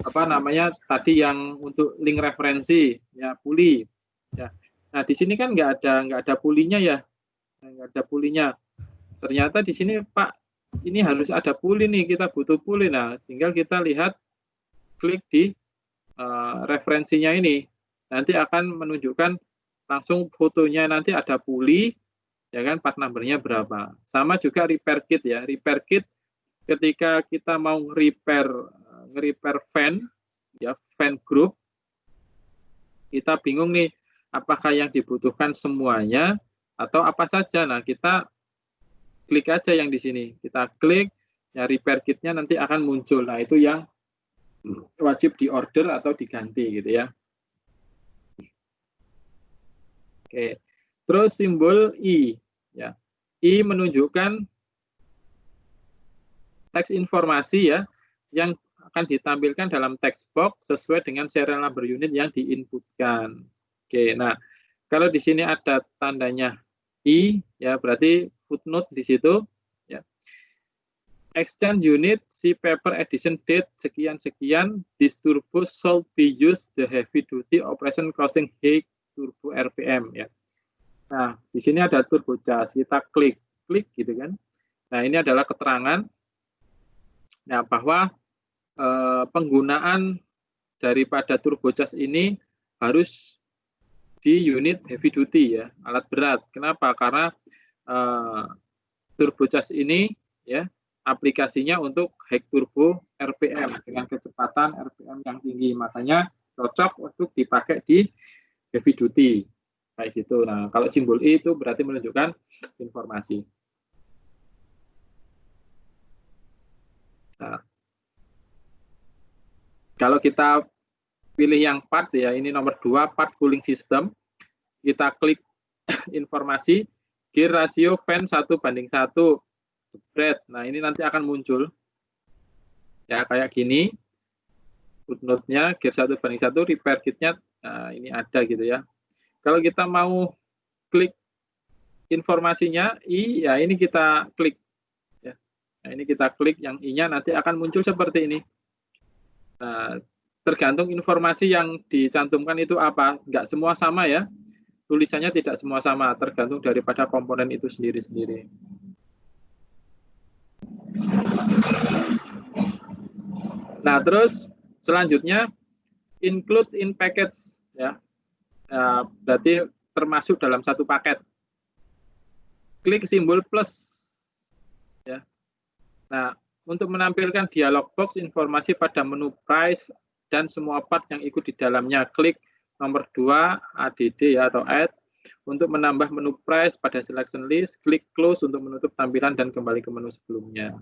apa namanya tadi yang untuk link referensi ya, puli ya. Nah di sini kan nggak ada pulinya ya, nggak ada pulinya. Ternyata di sini Pak ini harus ada puli nih, kita butuh puli. Nah tinggal kita lihat, klik di referensinya ini, nanti akan menunjukkan langsung fotonya, nanti ada puli ya kan, part numbernya berapa. Sama juga repair kit ya, repair kit ketika kita mau repair fan ya, fan group, kita bingung nih apakah yang dibutuhkan semuanya atau apa saja. Nah, kita klik aja yang di sini. Kita klik ya, repair kitnya nanti akan muncul. Nah, itu yang wajib diorder atau diganti gitu ya. Oke. Terus simbol I ya. I menunjukkan teks informasi ya yang akan ditampilkan dalam text box sesuai dengan serial number unit yang diinputkan. Oke, nah kalau di sini ada tandanya I, ya berarti footnote di situ. Ya. Exchange unit, see paper edition date sekian-sekian, this turbo should be used the heavy duty operation causing high turbo RPM. Ya. Nah, di sini ada turbo charge, kita klik gitu kan. Nah, ini adalah keterangan ya, bahwa penggunaan daripada turbocharge ini harus di unit heavy duty ya, alat berat. Kenapa? Karena turbocharge ini ya aplikasinya untuk high turbo RPM dengan kecepatan RPM yang tinggi, makanya cocok untuk dipakai di heavy duty kayak gitu. Nah, kalau simbol I itu berarti menunjukkan informasi. Nah, kalau kita pilih yang part ya, ini nomor 2, part cooling system. Kita klik informasi, gear rasio fan 1:1, jebret. Nah, ini nanti akan muncul. Ya, kayak gini. Footnote-nya, gear 1:1, repair kit-nya, nah, ini ada gitu ya. Kalau kita mau klik informasinya, I, ya ini kita klik. Ya. Nah, ini kita klik yang I-nya, nanti akan muncul seperti ini. Nah, tergantung informasi yang dicantumkan itu apa. Enggak semua sama ya. Tulisannya tidak semua sama, tergantung daripada komponen itu sendiri-sendiri. Nah, terus selanjutnya include in package ya. Nah, berarti termasuk dalam satu paket. Klik simbol plus ya. Nah, untuk menampilkan dialog box informasi pada menu price dan semua part yang ikut di dalamnya. Klik nomor 2 ADD ya atau add untuk menambah menu price pada selection list. Klik close untuk menutup tampilan dan kembali ke menu sebelumnya.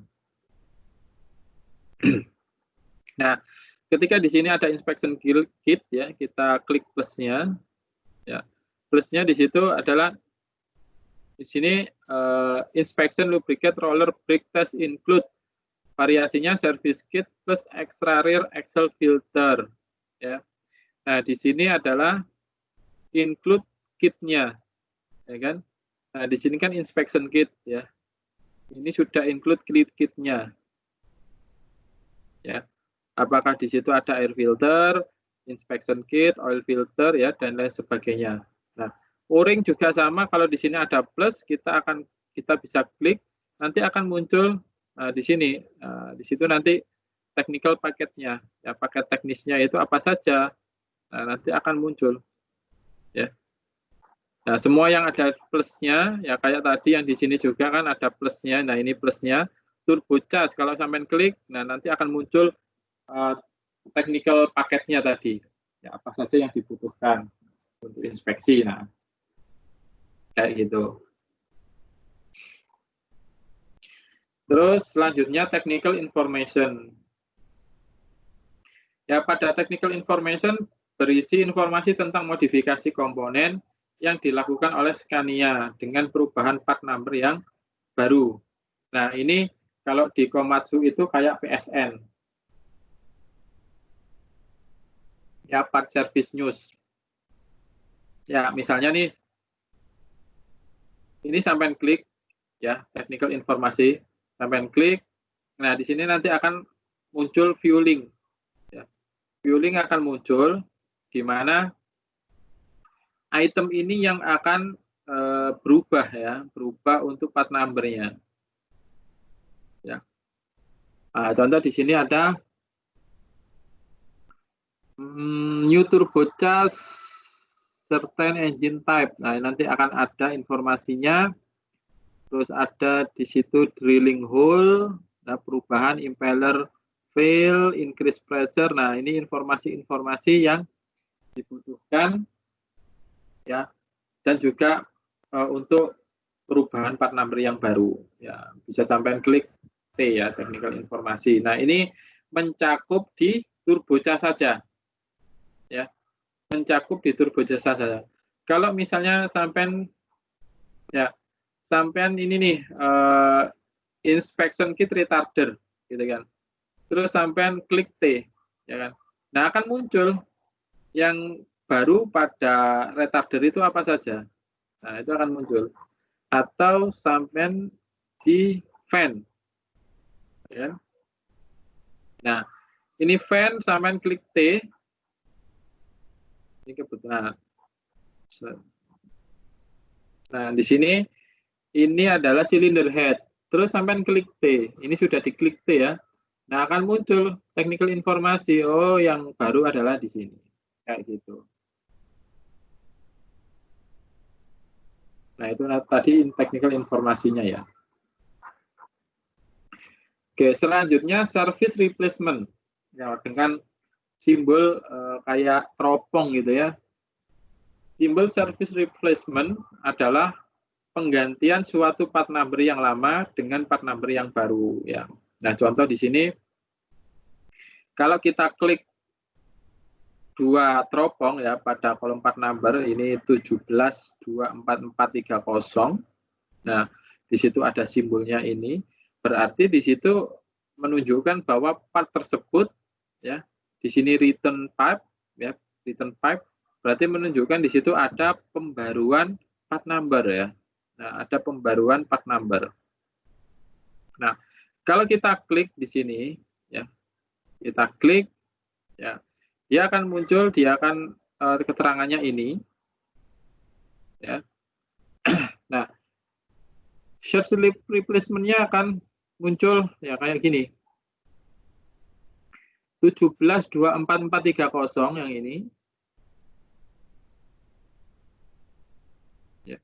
Nah, ketika di sini ada inspection kit ya, kita klik plusnya. Ya, plusnya di situ adalah di sini inspection lubricate roller brake test include. Variasinya service kit plus extra rear axle filter ya. Nah, di sini adalah include kitnya ya kan. Nah, di sini kan inspection kit ya. Ini sudah include kitnya ya. Apakah di situ ada air filter, inspection kit, oil filter ya dan lain sebagainya. Nah, o-ring juga sama, kalau di sini ada plus kita bisa klik, nanti akan muncul di sini, di situ nanti technical paketnya, ya paket teknisnya itu apa saja, nanti akan muncul, ya. Nah, semua yang ada plusnya, ya kayak tadi yang di sini juga kan ada plusnya. Nah, ini plusnya, turbo charge. Kalau sampai klik, nah nanti akan muncul technical paketnya tadi, ya apa saja yang dibutuhkan untuk inspeksi. Nah, kayak gitu. Terus selanjutnya technical information. Ya, pada technical information berisi informasi tentang modifikasi komponen yang dilakukan oleh Scania dengan perubahan part number yang baru. Nah, ini kalau di Komatsu itu kayak PSN. Ya, part service news. Ya, misalnya nih, ini sampai klik, ya, technical informasi. Sampai klik, nah di sini nanti akan muncul viewing. Ya. Viewing akan muncul di mana item ini yang akan berubah ya, berubah untuk part number-nya. Ya. Nah, contoh di sini ada new turbo charge certain engine type. Nah, nanti akan ada informasinya. Terus ada di situ drilling hole, nah, perubahan impeller fail, increase pressure. Nah, ini informasi-informasi yang dibutuhkan ya, dan juga untuk perubahan part number yang baru. Ya, bisa sampai klik T ya, technical informasi. Nah, ini mencakup di turbo charge saja. Ya. Mencakup di turbo charge saja. Kalau misalnya sampai ya sampean ini nih inspection kit retarder gitu kan, terus sampean klik T ya kan, nah akan muncul yang baru pada retarder itu apa saja. Nah, itu akan muncul. Atau sampean di fan ya. Nah, ini fan sampean klik T, ini kebetulan. Nah, di sini ini adalah cylinder head. Terus sampai klik T. Ini sudah diklik T ya. Nah, akan muncul technical informasi. Oh, yang baru adalah di sini. Kayak gitu. Nah, itu tadi technical informasinya ya. Oke, selanjutnya service replacement. Ya, dengan simbol kayak teropong gitu ya. Simbol service replacement adalah penggantian suatu part number yang lama dengan part number yang baru ya. Nah, contoh di sini kalau kita klik dua teropong ya pada kolom part number ini 1724430. Nah, di situ ada simbolnya ini, berarti di situ menunjukkan bahwa part tersebut ya, di sini return pipe ya, return pipe berarti menunjukkan di situ ada pembaruan part number ya. Nah, ada pembaruan part number. Nah, kalau kita klik di sini, ya, kita klik, ya, dia akan muncul, dia akan keterangannya ini, ya. Nah, search replacement-nya akan muncul, ya kayak gini, 1724430 yang ini. Ya.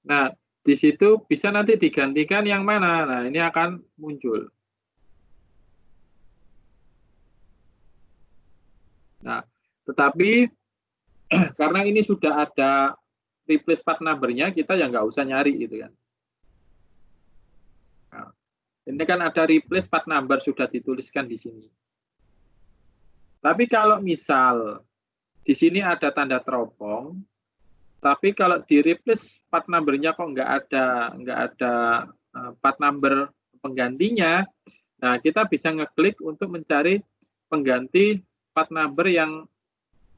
Nah, di situ bisa nanti digantikan yang mana. Nah, ini akan muncul. Nah, tetapi karena ini sudah ada replace part number-nya, kita ya nggak usah nyari gitu kan. Nah, ini kan ada replace part number sudah dituliskan di sini. Tapi kalau misal di sini ada tanda teropong, tapi kalau di replace part number-nya kok nggak ada part number penggantinya, nah kita bisa ngeklik untuk mencari pengganti part number yang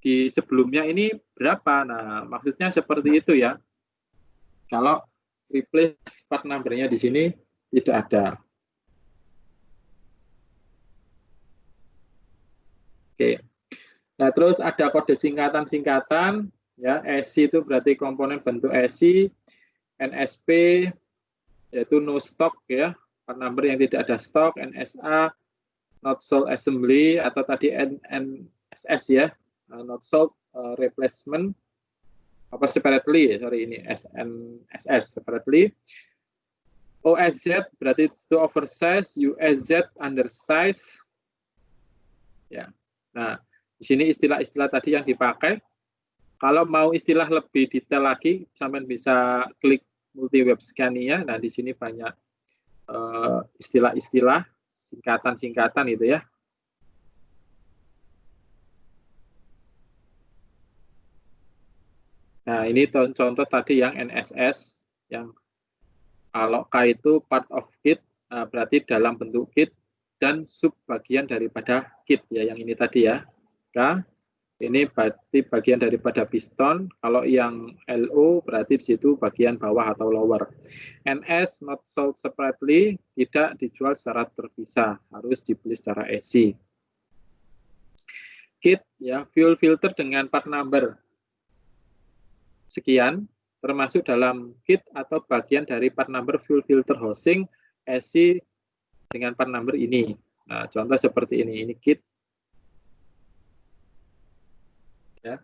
di sebelumnya ini berapa. Nah, maksudnya seperti itu ya. Kalau replace part number-nya di sini tidak ada. Oke. Nah, terus ada kode singkatan-singkatan ya. SI itu berarti komponen bentuk SI, NSP yaitu no stock ya, part number yang tidak ada stok, NSA not sold assembly atau tadi NSS ya, not sold replacement apa separately, sorry ini SNSS separately. OSZ berarti itu oversize, USZ undersize. Ya. Nah, di sini istilah-istilah tadi yang dipakai. Kalau mau istilah lebih detail lagi, sampai bisa klik multi web Scania. Nah, di sini banyak istilah-istilah, singkatan-singkatan itu ya. Nah, ini contoh tadi yang NSS, yang kalau K itu part of kit, nah, berarti dalam bentuk kit dan sub bagian daripada kit ya, yang ini tadi ya. K, ini berarti bagian daripada piston. Kalau yang LO berarti di situ bagian bawah atau lower. NS not sold separately, tidak dijual secara terpisah, harus dibeli secara SC. Kit ya, fuel filter dengan part number sekian, termasuk dalam kit atau bagian dari part number fuel filter housing SC dengan part number ini. Nah, contoh seperti ini kit. Ya.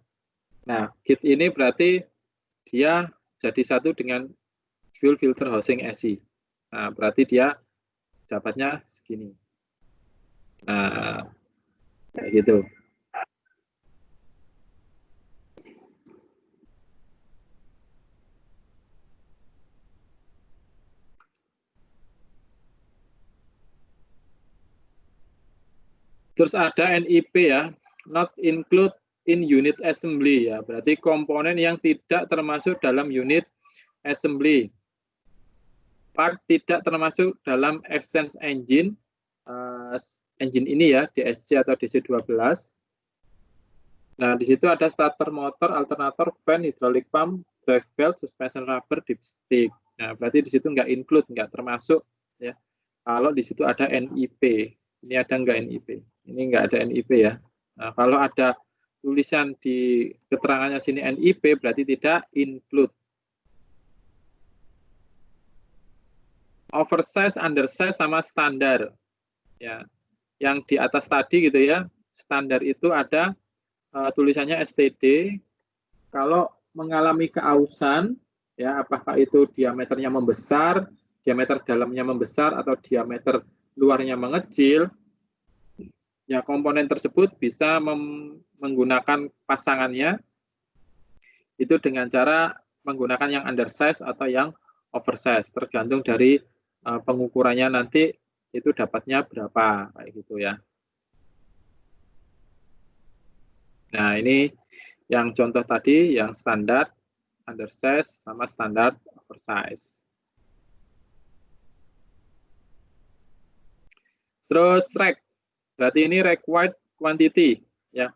Nah, kit ini berarti dia jadi satu dengan fuel filter housing SC. Nah, berarti dia dapatnya segini. Nah, kayak gitu. Terus ada NIP ya, not include in unit assembly ya, berarti komponen yang tidak termasuk dalam unit assembly. Part tidak termasuk dalam extend engine, engine ini ya, DSC atau DC12. Nah, di situ ada starter motor, alternator, fan, hydraulic pump, drive belt, suspension rubber, dipstick. Nah, berarti di situ nggak include, nggak termasuk ya. Kalau di situ ada NIP, ini ada nggak NIP? Ini nggak ada NIP ya. Nah, kalau ada tulisan di keterangannya sini NIP berarti tidak include. Oversize, undersize sama standar. Ya. Yang di atas tadi gitu ya. Standar itu ada tulisannya STD. Kalau mengalami keausan ya, apakah itu diameternya membesar, diameter dalamnya membesar atau diameter luarnya mengecil, ya komponen tersebut bisa menggunakan pasangannya itu dengan cara menggunakan yang undersize atau yang oversize, tergantung dari pengukurannya nanti itu dapatnya berapa kayak gitu ya. Nah, ini yang contoh tadi yang standar undersize sama standar oversize. Terus rack, berarti ini required quantity ya.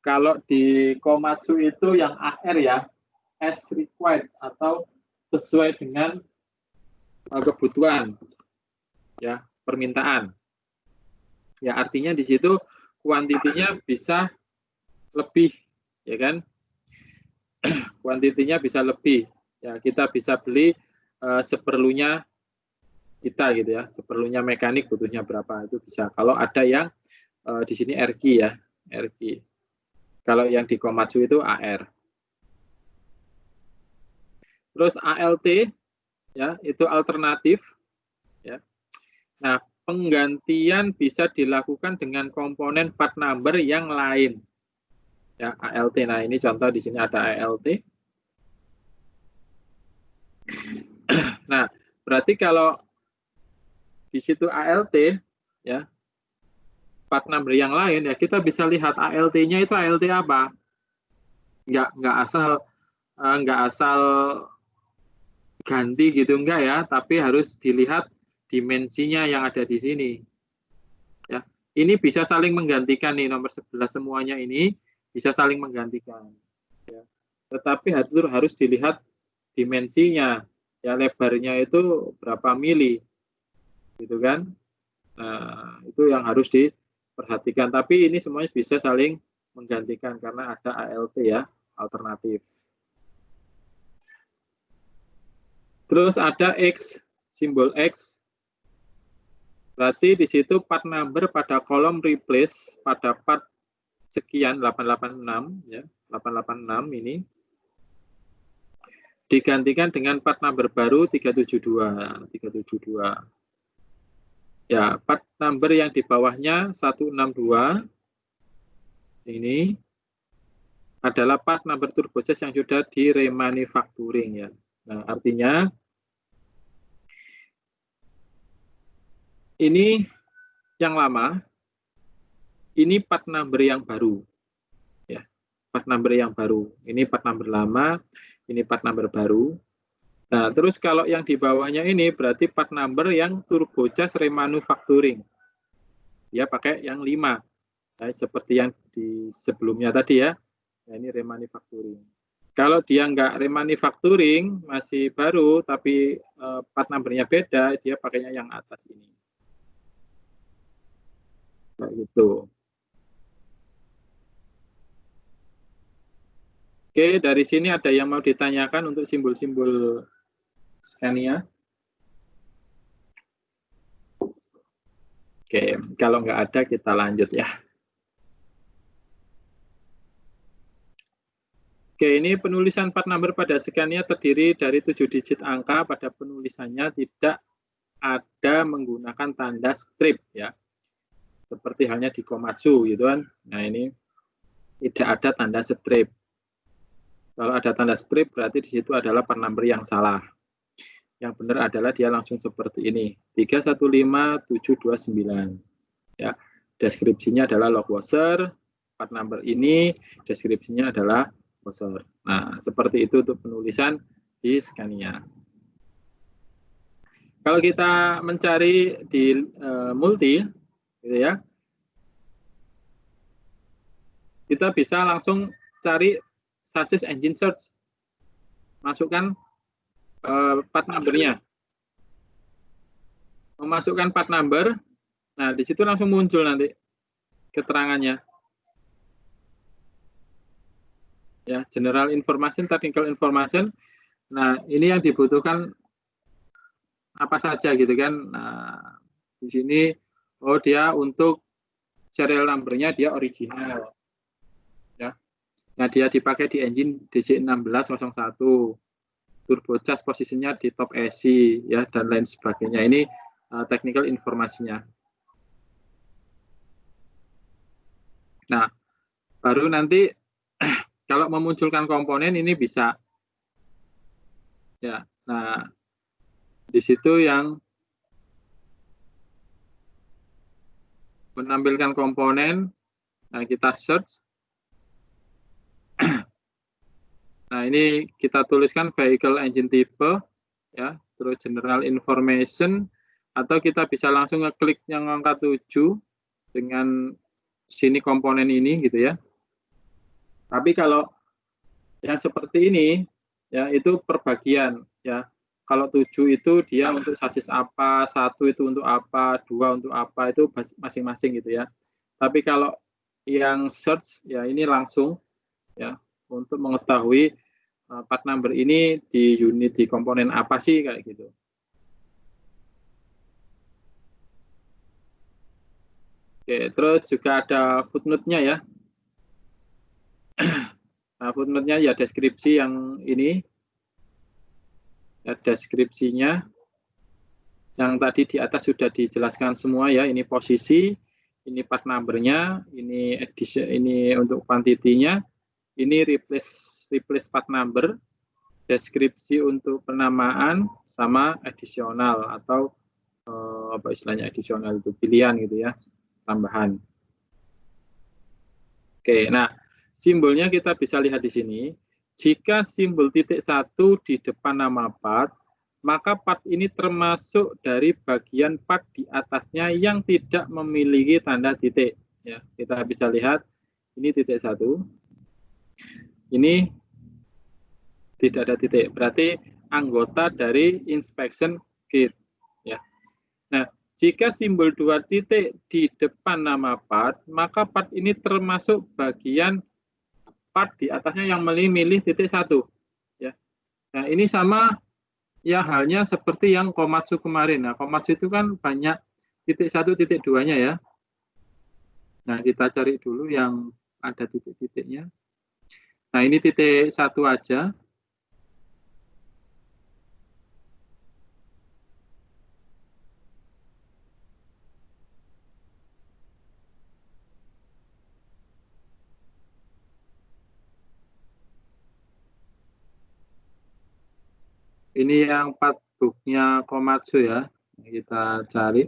Kalau di Komatsu itu yang AR ya, as required atau sesuai dengan kebutuhan ya, permintaan. Ya, artinya di situ kuantitinya bisa lebih ya kan. Kuantitinya bisa lebih. Ya, kita bisa beli seperlunya kita gitu ya. Seperlunya mekanik butuhnya berapa itu bisa. Kalau ada yang di sini RG ya, RG. Kalau yang di Komatsu itu AR. Terus ALT ya, itu alternatif ya. Nah, penggantian bisa dilakukan dengan komponen part number yang lain. Ya, ALT. Nah, ini contoh di sini ada ALT. Nah, berarti kalau di situ ALT, ya, part number yang lain, ya kita bisa lihat ALT-nya itu ALT apa. Nggak asal ganti gitu, enggak ya, tapi harus dilihat dimensinya yang ada di sini. Ya, ini bisa saling menggantikan nih, nomor 11 semuanya ini bisa saling menggantikan. Ya. Tetapi harus dilihat dimensinya, ya, lebarnya itu berapa mili, gitu kan? Nah, itu yang harus diperhatikan. Tapi ini semuanya bisa saling menggantikan karena ada ALT ya, alternatif. Terus ada X, simbol X. Berarti di situ part number pada kolom replace pada part sekian 886 ya, 886 ini digantikan dengan part number baru 372. Ya, part number yang di bawahnya 162 ini adalah part number turbocharge yang sudah di remanufacturing ya. Nah, artinya ini yang lama, ini part number yang baru. Ya, part number yang baru. Ini part number lama, ini part number baru. Nah, terus kalau yang di bawahnya ini berarti part number yang turbocharge remanufacturing. Ya, pakai yang 5. Nah, seperti yang di sebelumnya tadi ya. Nah, ini remanufacturing. Kalau dia nggak remanufacturing, masih baru, tapi part number-nya beda, dia pakainya yang atas ini. Nah, gitu. Oke, dari sini ada yang mau ditanyakan untuk simbol-simbol Scania? Oke, kalau nggak ada kita lanjut ya. Oke, ini penulisan part number pada Scania terdiri dari 7 digit angka. Pada penulisannya tidak ada menggunakan tanda strip ya. Seperti halnya di Komatsu gitu kan. Nah, ini tidak ada tanda strip. Kalau ada tanda strip berarti di situ adalah part number yang salah. Yang benar adalah dia langsung seperti ini. 315729. Ya. Deskripsinya adalah log washer, part number ini deskripsinya adalah washer. Nah, seperti itu untuk penulisan di Scania. Kalau kita mencari di multi, gitu ya, kita bisa langsung cari chassis engine search, masukkan part number-nya, memasukkan part number, nah di situ langsung muncul nanti keterangannya. Ya, general information, technical information. Nah, ini yang dibutuhkan apa saja gitu kan. Nah, di sini dia untuk serial number-nya dia original. Ya. Nah, dia dipakai di engine DC1601. Turbocharge posisinya di top ESI ya dan lain sebagainya. Ini technical informasinya. Nah, baru nanti kalau memunculkan komponen ini bisa ya. Nah, di situ yang menampilkan komponen, nah kita search. Nah, ini kita tuliskan vehicle engine type ya, terus general information, atau kita bisa langsung ngeklik yang angka 7 dengan sini komponen ini gitu ya. Tapi kalau yang seperti ini ya itu perbagian ya. Kalau 7 itu dia untuk sasis apa, 1 itu untuk apa, 2 untuk apa, itu masing-masing gitu ya. Tapi kalau yang search ya ini langsung ya untuk mengetahui part number ini di unit di komponen apa sih kayak gitu. Oke, terus juga ada footnote-nya ya. Nah, footnote-nya ya deskripsi yang ini. Ya, deskripsinya yang tadi di atas sudah dijelaskan semua ya. Ini posisi, ini part number-nya, ini edisi, ini untuk quantity-nya, ini replace part number, deskripsi untuk penamaan, sama additional atau apa istilahnya additional itu pilihan gitu ya, tambahan. Oke, nah simbolnya kita bisa lihat di sini. Jika simbol titik 1 di depan nama part, maka part ini termasuk dari bagian part di atasnya yang tidak memiliki tanda titik. Ya, kita bisa lihat ini titik 1. Ini tidak ada titik. Berarti anggota dari inspection kit. Ya. Nah, jika simbol 2 titik di depan nama part, maka part ini termasuk bagian part di atasnya yang memilih titik 1. Ya. Nah, ini sama ya halnya seperti yang Komatsu kemarin. Nah, Komatsu itu kan banyak titik 1, titik 2-nya ya. Nah, kita cari dulu yang ada titik-titiknya. Nah, ini titik 1 aja. Ini yang part book-nya Komatsu ya. Kita cari.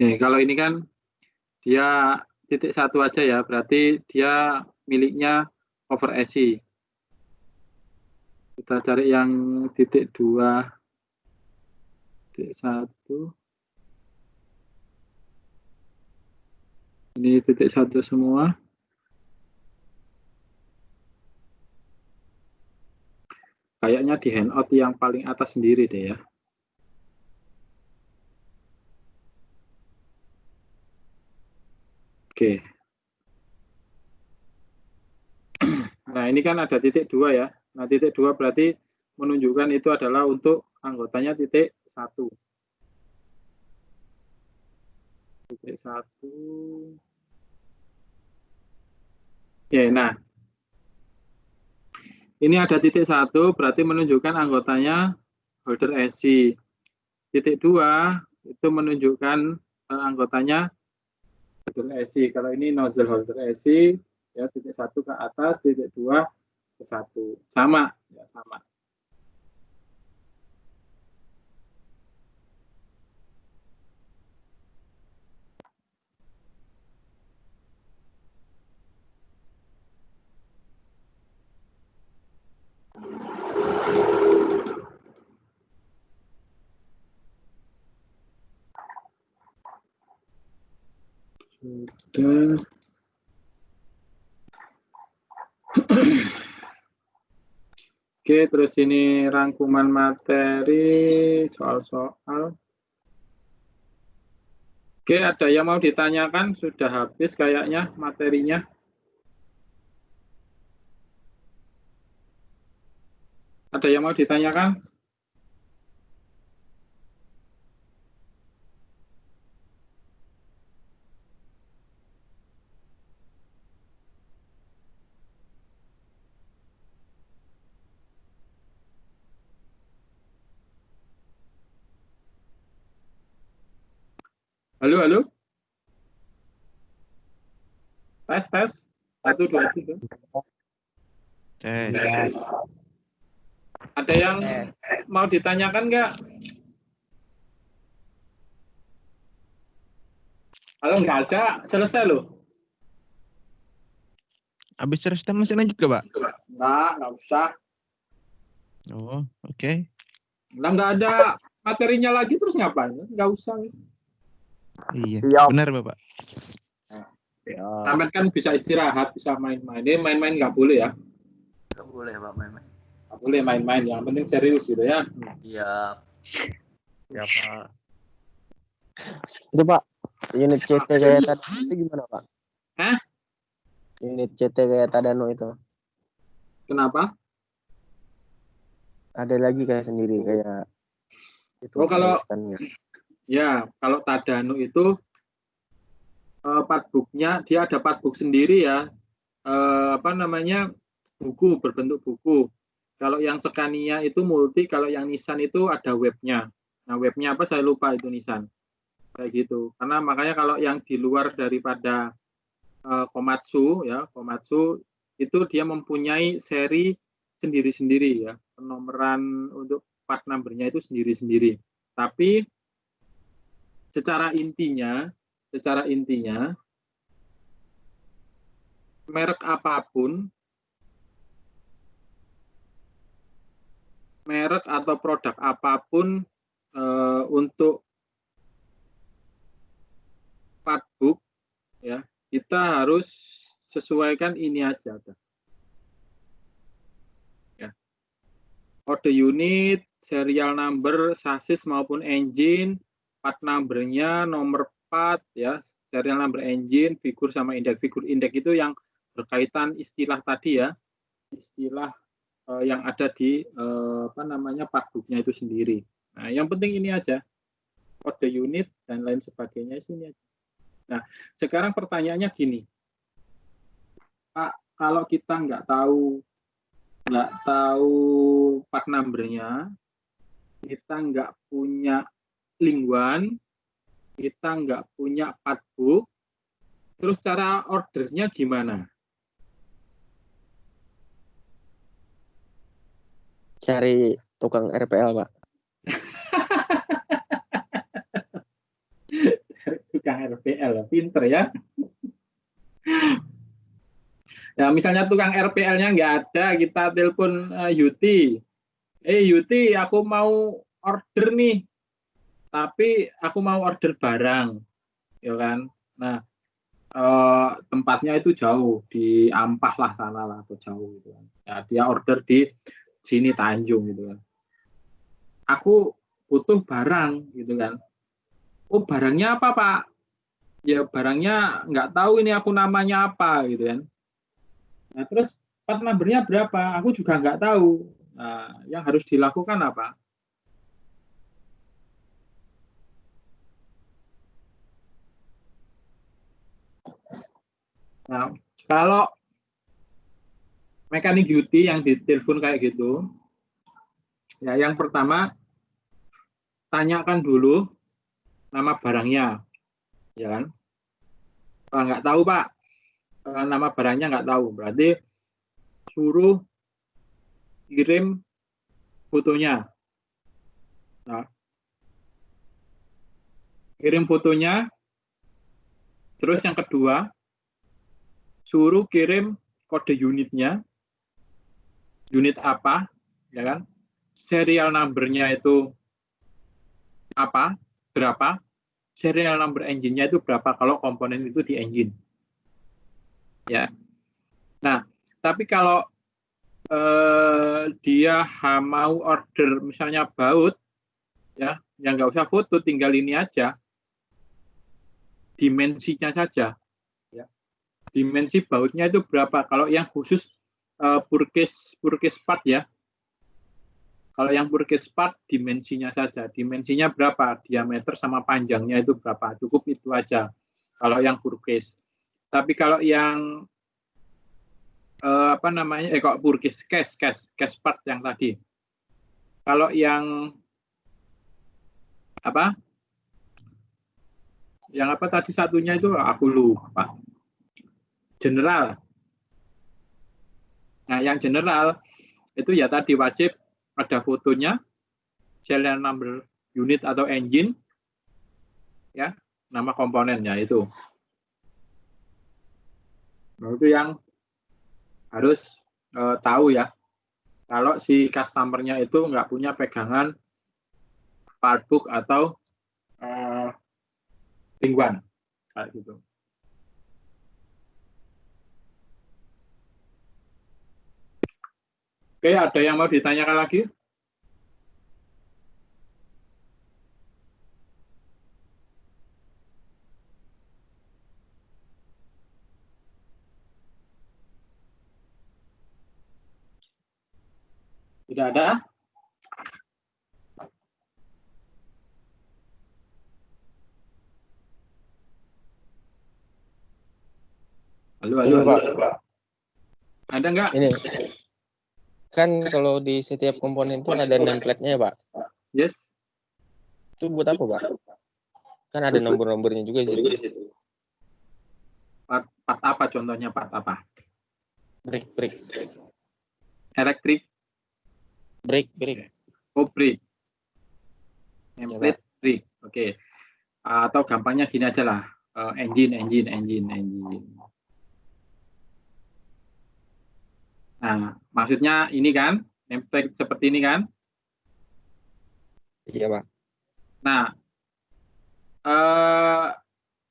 Nih, kalau ini kan dia titik 1 aja ya, berarti dia miliknya over SI. Kita cari yang titik 2, titik 1. Ini titik 1 semua. Kayaknya di handout yang paling atas sendiri deh ya. Oke. Nah, ini kan ada titik 2 ya. Nah, titik 2 berarti menunjukkan itu adalah untuk anggotanya titik 1. Titik 1. Oke, nah. Ini ada titik 1 berarti menunjukkan anggotanya holder SI. Titik 2 itu menunjukkan anggotanya holder SI. Kalau ini nozzle holder SI, ya titik 1 ke atas, titik 2 ke 1. Sama, ya sama. Sudah. Oke, terus ini rangkuman materi, soal-soal. Oke, ada yang mau ditanyakan? Sudah habis kayaknya materinya. Ada yang mau ditanyakan? Halo, halo? Tes, tes. 1, 2, 3. Ada yang mau ditanyakan nggak? Kalau nggak ada, selesai loh. Habis selesai masih lanjut ke Pak? Nggak usah. Oh, oke. Nah, nggak ada materinya lagi terus ngapain? Nggak usah. Iya, benar Bapak. Sampai kan bisa istirahat, bisa main-main. Ini main-main nggak boleh ya? Nggak boleh Pak main-main. Nggak boleh main-main, yang penting serius gitu ya. Iya. Ya Pak. Itu Pak, unit CT kayak tadi itu gimana Pak? Hah? Unit CT kayak Tadano itu. Kenapa? Ada lagi kayak sendiri kayak itu. Oh, kalau tulisannya. ya, kalau Tadano itu partbook-nya dia ada partbook sendiri ya. Apa namanya? Buku, berbentuk buku. Kalau yang Scania itu multi, kalau yang Nissan itu ada webnya. Nah, webnya apa saya lupa itu Nissan. Kayak gitu. Karena makanya kalau yang di luar daripada Komatsu ya, Komatsu itu dia mempunyai seri sendiri-sendiri ya, penomoran untuk part number-nya itu sendiri-sendiri. Tapi secara intinya merek apapun, merek atau produk apapun untuk partbook ya, kita harus sesuaikan ini aja. Ya. Kode unit, serial number, chassis maupun engine, part number-nya, nomor part ya, serial number engine, figur sama indeks. Figur indeks itu yang berkaitan istilah tadi ya, istilah yang ada di partbook-nya itu sendiri. Nah, yang penting ini aja, kode unit dan lain sebagainya sini aja. Nah, sekarang pertanyaannya gini, Pak, kalau kita nggak tahu part number-nya, kita nggak punya link one, kita nggak punya partbook, terus cara ordernya gimana? Cari tukang RPL, Pak. Tukang RPL, pinter ya. Ya, misalnya tukang RPL-nya nggak ada, kita telepon Yuti. Yuti, aku mau order nih, tapi aku mau order barang, ya kan? Nah, tempatnya itu jauh, di Ampah lah sana lah, atau jauh gitu kan. Ya, dia order di sini Tanjung gitu kan. Aku butuh barang gitu kan. Oh, barangnya apa, Pak? Ya, barangnya nggak tahu ini aku namanya apa gitu kan. Nah, terus part number-nya berapa? Aku juga nggak tahu. Nah, yang harus dilakukan apa? Nah, kalau mekanik duty yang ditelepon kayak gitu, ya yang pertama tanyakan dulu nama barangnya, ya kan? Nggak tahu Pak, nama barangnya nggak tahu, berarti suruh kirim fotonya. Nah, kirim fotonya, terus yang kedua suruh kirim kode unitnya, unit apa, ya kan? Serial number-nya itu apa, berapa, serial number engine-nya itu berapa kalau komponen itu di engine. Ya. Nah, tapi kalau dia mau order misalnya baut, ya, yang nggak usah foto, tinggal ini aja, dimensinya saja. Ya. Dimensi bautnya itu berapa? Kalau yang khusus purkes part ya. Kalau yang purkes part dimensinya saja. Dimensinya berapa? Diameter sama panjangnya itu berapa? Cukup itu aja. Kalau yang purkes. Tapi kalau yang kok purkes cash part yang tadi. Kalau yang apa? Yang apa tadi satunya itu aku lupa. General. Nah, yang general itu ya tadi wajib ada fotonya, serial number unit atau engine, ya, nama komponennya itu. Nah, itu yang harus tahu ya. Kalau si customer-nya itu nggak punya pegangan partbook atau lingkuan, kayak gitu. Oke, ada yang mau ditanyakan lagi? Tidak ada? Halo, Pak. Ada nggak? Ini kan kalau di setiap komponen itu ada nameplate-nya ya, Pak. Yes. Itu buat apa, Pak? Kan ada nomor-nomornya juga di situ. Part apa contohnya, part apa? Break. Elektrik, Break. oh break. Ya, Template break. Oke. Atau gampangnya gini aja lah. Engine. Nah, maksudnya ini kan, template seperti ini kan. Iya, Pak. Nah,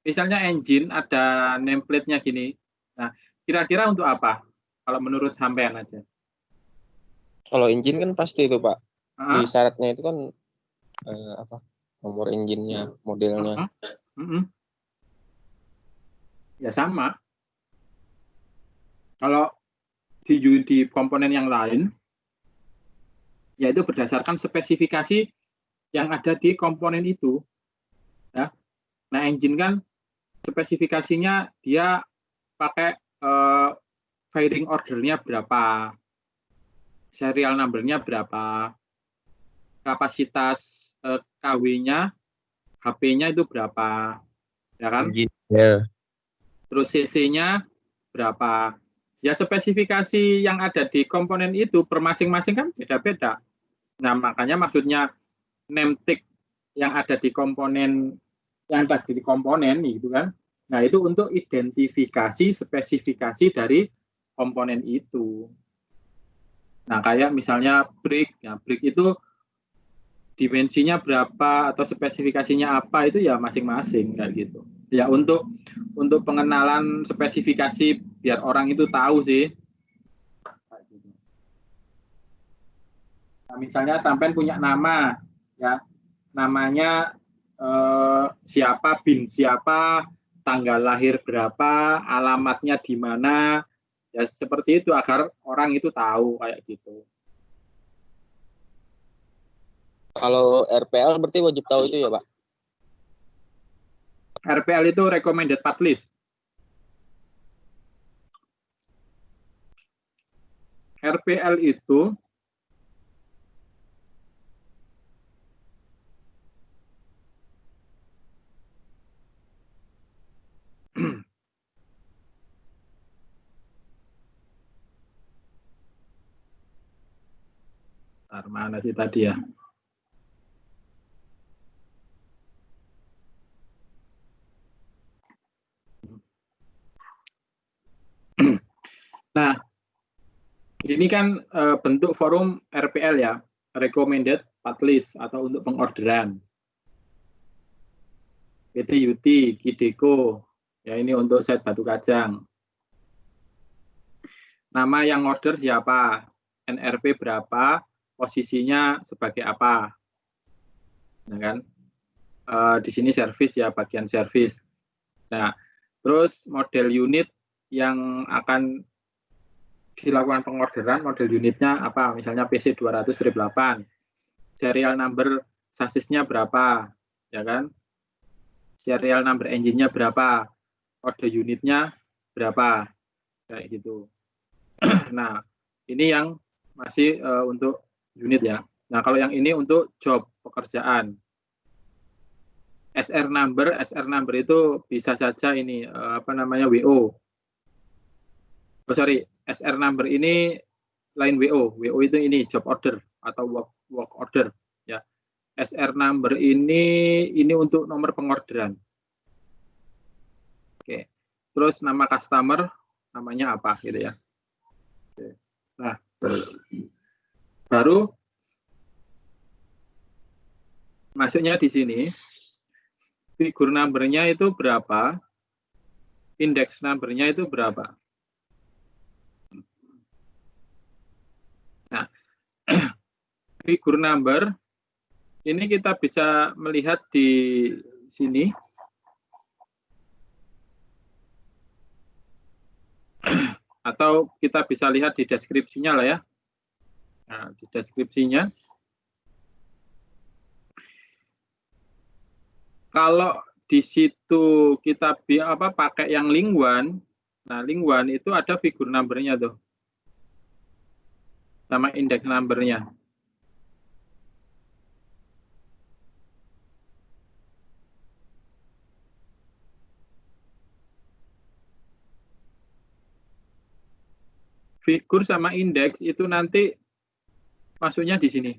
misalnya engine ada nameplate-nya gini. Nah, kira-kira untuk apa? Kalau menurut sampean aja. Kalau engine kan pasti itu, Pak. Di Ah, syaratnya itu kan apa? Nomor engine-nya, modelnya. Ya sama. Kalau di komponen yang lain, yaitu berdasarkan spesifikasi yang ada di komponen itu. Ya. Nah, engine kan spesifikasinya dia pakai firing ordernya berapa, serial number-nya berapa, kapasitas KW-nya, HP-nya itu berapa, ya kan? Engine. Ya. Terus CC-nya berapa. Ya spesifikasi yang ada di komponen itu per masing-masing kan beda-beda. Nah, makanya maksudnya name tag yang ada di komponen gitu kan. Nah, itu untuk identifikasi spesifikasi dari komponen itu. Nah, kayak misalnya brick, ya brick itu dimensinya berapa atau spesifikasinya apa itu ya masing-masing kayak gitu. Ya untuk pengenalan spesifikasi biar orang itu tahu sih. Nah, misalnya sampai punya nama, ya namanya siapa, bin siapa, tanggal lahir berapa, alamatnya di mana, ya seperti itu agar orang itu tahu kayak gitu. Kalau RPL berarti wajib tahu itu ya, Pak? RPL itu recommended part list. RPL itu mana sih tadi ya? Nah, ini kan bentuk forum RPL ya, recommended part list atau untuk pengorderan. PT Yuti, Kideko, ya ini untuk set Batu Kajang. Nama yang order siapa, NRP berapa, posisinya sebagai apa, ya kan? Di sini servis ya, bagian servis. Nah, terus model unit yang akan dilakukan pengorderan, model unitnya apa? Misalnya PC 200-8, serial number sasisnya berapa, ya kan? Serial number engine-nya berapa, kode unitnya berapa, kayak gitu. Nah, ini yang masih untuk unit ya. Nah, kalau yang ini untuk job, pekerjaan. SR number itu bisa saja ini apa namanya WO. Oh sorry, SR number ini lain WO. WO itu ini job order atau work order ya. SR number ini untuk nomor pengorderan. Oke. Terus nama customer namanya apa gitu ya. Oke. Nah, baru masuknya di sini figur number-nya itu berapa, index number-nya itu berapa. Nah, figur number ini kita bisa melihat di sini. Atau kita bisa lihat di deskripsinya lah ya. Nah, di deskripsinya. Kalau di situ kita pakai yang link one, nah link one itu ada figur number-nya tuh. Sama index number-nya. figur sama indeks itu nanti masuknya di sini.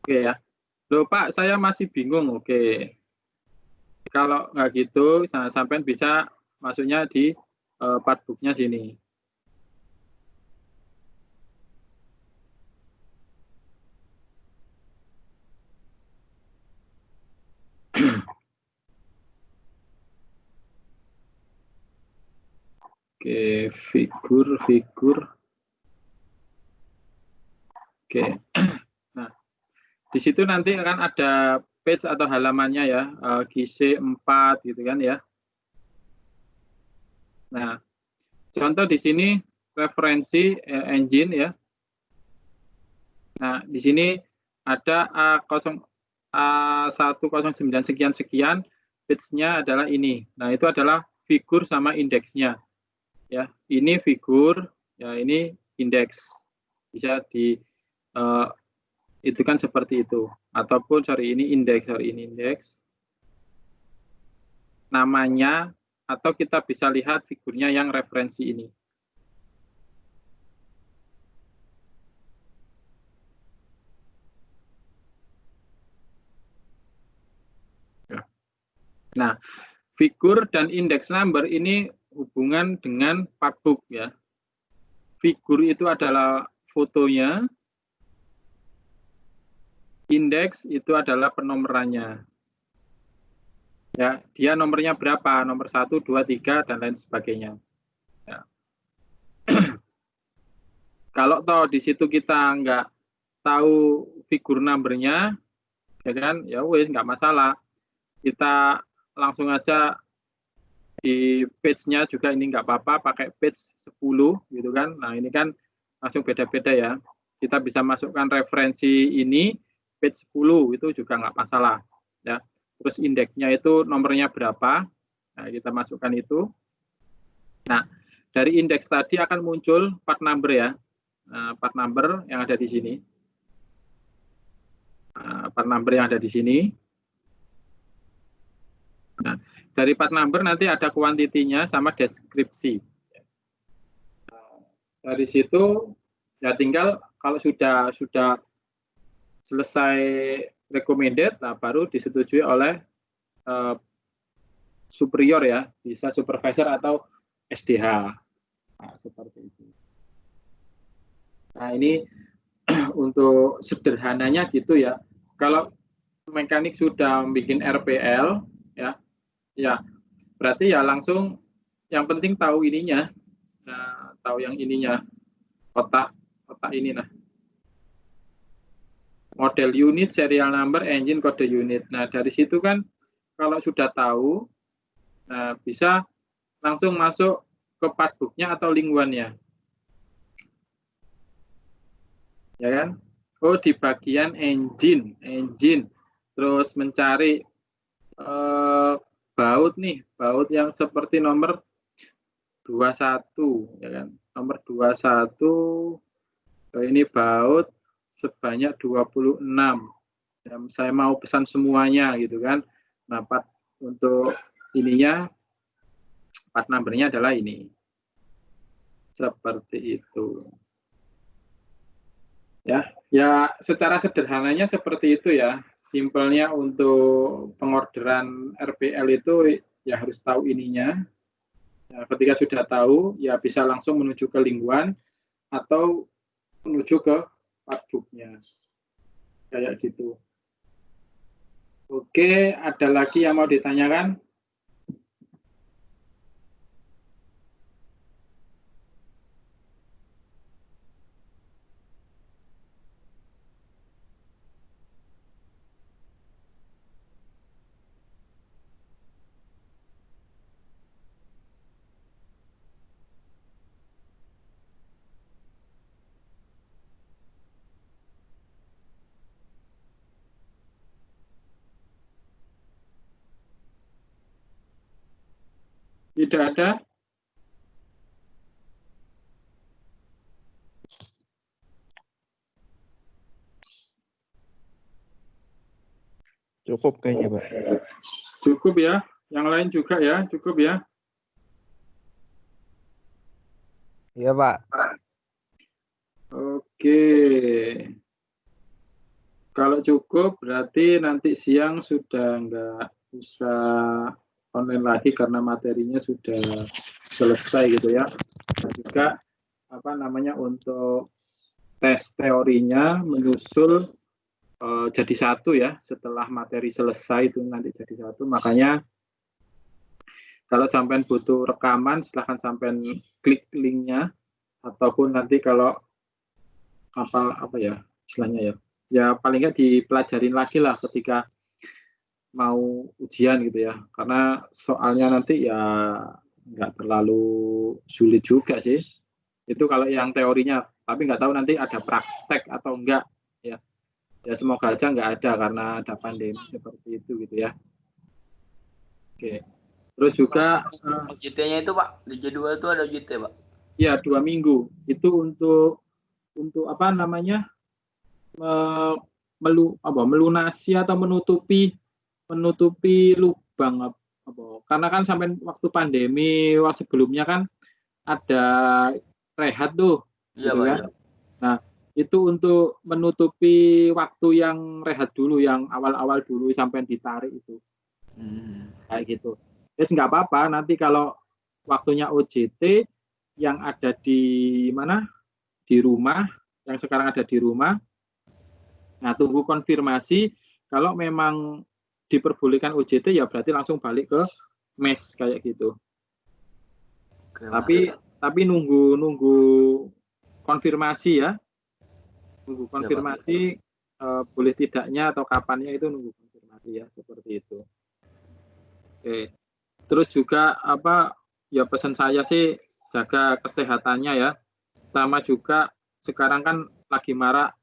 Oke ya. Loh Pak, saya masih bingung. Oke. Kalau nggak gitu, sampai bisa masuknya di partbooknya sini. Oke, figur. Oke. Nah, di situ nanti akan ada page atau halamannya ya, GC 4 gitu kan ya. Nah, contoh di sini referensi engine ya. Nah, di sini ada A109 sekian, page-nya adalah ini. Nah, itu adalah figur sama indeksnya. Ya, ini figur, ya ini indeks. Bisa di itu kan seperti itu. Ataupun ini indeks. Namanya, atau kita bisa lihat figurnya yang referensi ini. Nah, figur dan index number ini hubungan dengan partbook ya. Figur itu adalah fotonya, indeks itu adalah penomorannya. Ya, dia nomornya berapa? Nomor 1, 2, 3 dan lain sebagainya. Ya. Kalau toh di situ kita nggak tahu figur numbernya, ya kan? Ya wes nggak masalah. Kita langsung aja di page-nya juga ini nggak apa-apa, pakai page 10 gitu kan. Nah ini kan langsung beda-beda ya. Kita bisa masukkan referensi ini, page 10 itu juga nggak masalah. Ya. Terus indeksnya itu nomornya berapa, nah kita masukkan itu. Nah dari indeks tadi akan muncul part number ya. Nah, part number yang ada di sini. Nah, part number yang ada di sini. Nah, dari part number nanti ada kuantitinya sama deskripsi. Dari situ ya tinggal kalau sudah selesai recommended, nah baru disetujui oleh superior ya, bisa supervisor atau SDH. Nah, seperti itu. Nah ini untuk sederhananya gitu ya. Kalau mekanik sudah bikin RPL ya berarti ya langsung yang penting tahu ininya, nah, tahu yang ininya, kotak ini nah. Model unit, serial number, engine, kode unit. Nah dari situ kan kalau sudah tahu, nah, bisa langsung masuk ke partbooknya atau lingkungannya. Ya kan? Oh di bagian engine, terus mencari baut nih, baut yang seperti nomor 21 ya kan. Nomor 21 ini baut sebanyak 26. Ya, saya mau pesan semuanya gitu kan. Nah, part untuk ininya part numbernya adalah ini. Seperti itu. Ya secara sederhananya seperti itu ya. Simpelnya untuk pengorderan RPL itu ya harus tahu ininya. Ya, ketika sudah tahu, ya bisa langsung menuju ke lingkungan atau menuju ke partbooknya. Kayak gitu. Oke, ada lagi yang mau ditanyakan? Tidak ada? Cukup kayaknya, Pak. Cukup ya. Yang lain juga ya, cukup ya. Iya, Pak. Oke. Kalau cukup berarti nanti siang sudah nggak usah online lagi karena materinya sudah selesai gitu ya. Dan juga apa namanya untuk tes teorinya menyusul jadi satu ya setelah materi selesai itu nanti jadi satu. Makanya kalau sampai butuh rekaman silahkan sampai klik linknya ataupun nanti kalau apa ya istilahnya ya paling nggak dipelajarin lagi lah ketika mau ujian gitu ya karena soalnya nanti ya nggak terlalu sulit juga sih itu kalau yang teorinya tapi nggak tahu nanti ada praktek atau enggak ya semoga aja nggak ada karena ada pandemi seperti itu gitu ya. Oke terus juga UJT-nya itu Pak di jadwal itu ada UJT Pak ya 2 minggu itu untuk apa namanya melunasi atau menutupi lubang apa karena kan sampai waktu pandemi waktu sebelumnya kan ada rehat tuh iya gitu Pak kan. iya. Nah itu untuk menutupi waktu yang rehat dulu yang awal-awal dulu sampai ditarik itu kayak gitu nggak apa-apa nanti kalau waktunya OJT yang ada di mana di rumah yang sekarang ada di rumah. Nah, tunggu konfirmasi kalau memang diperbolehkan OJT ya berarti langsung balik ke mes kayak gitu. Oke, Tapi nunggu konfirmasi ya. Nunggu konfirmasi boleh tidaknya atau kapannya itu nunggu konfirmasi ya seperti itu. Oke. Terus juga apa ya pesan saya sih jaga kesehatannya ya. Sama juga sekarang kan lagi marak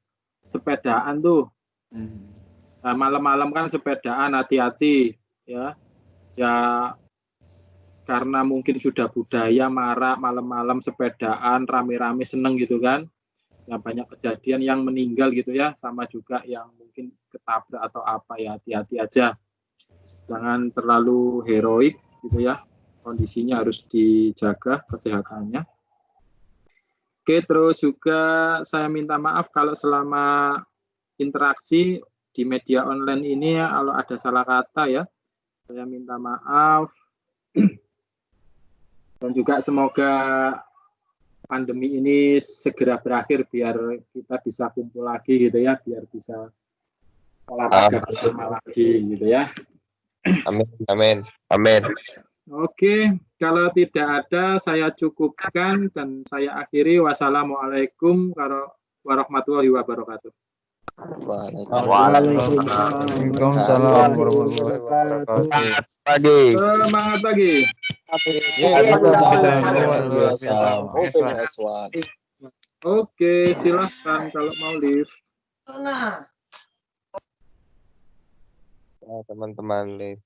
sepedaan tuh. Nah, malam-malam kan sepedaan hati-hati ya karena mungkin sudah budaya marak malam-malam sepedaan rame-rame seneng gitu kan ya banyak kejadian yang meninggal gitu ya sama juga yang mungkin ketabrak atau apa ya hati-hati aja jangan terlalu heroik gitu ya kondisinya harus dijaga kesehatannya. Oke terus juga saya minta maaf kalau selama interaksi di media online ini ya, kalau ada salah kata ya, saya minta maaf. Dan juga semoga pandemi ini segera berakhir biar kita bisa kumpul lagi gitu ya, biar bisa olahraga bersama lagi gitu ya. Amin. Oke, kalau tidak ada saya cukupkan dan saya akhiri. Wassalamualaikum warahmatullahi wabarakatuh. Waalaikumsalam warahmatullahi wabarakatuh. Semangat pagi. Oke, silahkan kalau mau live. Teman-teman live.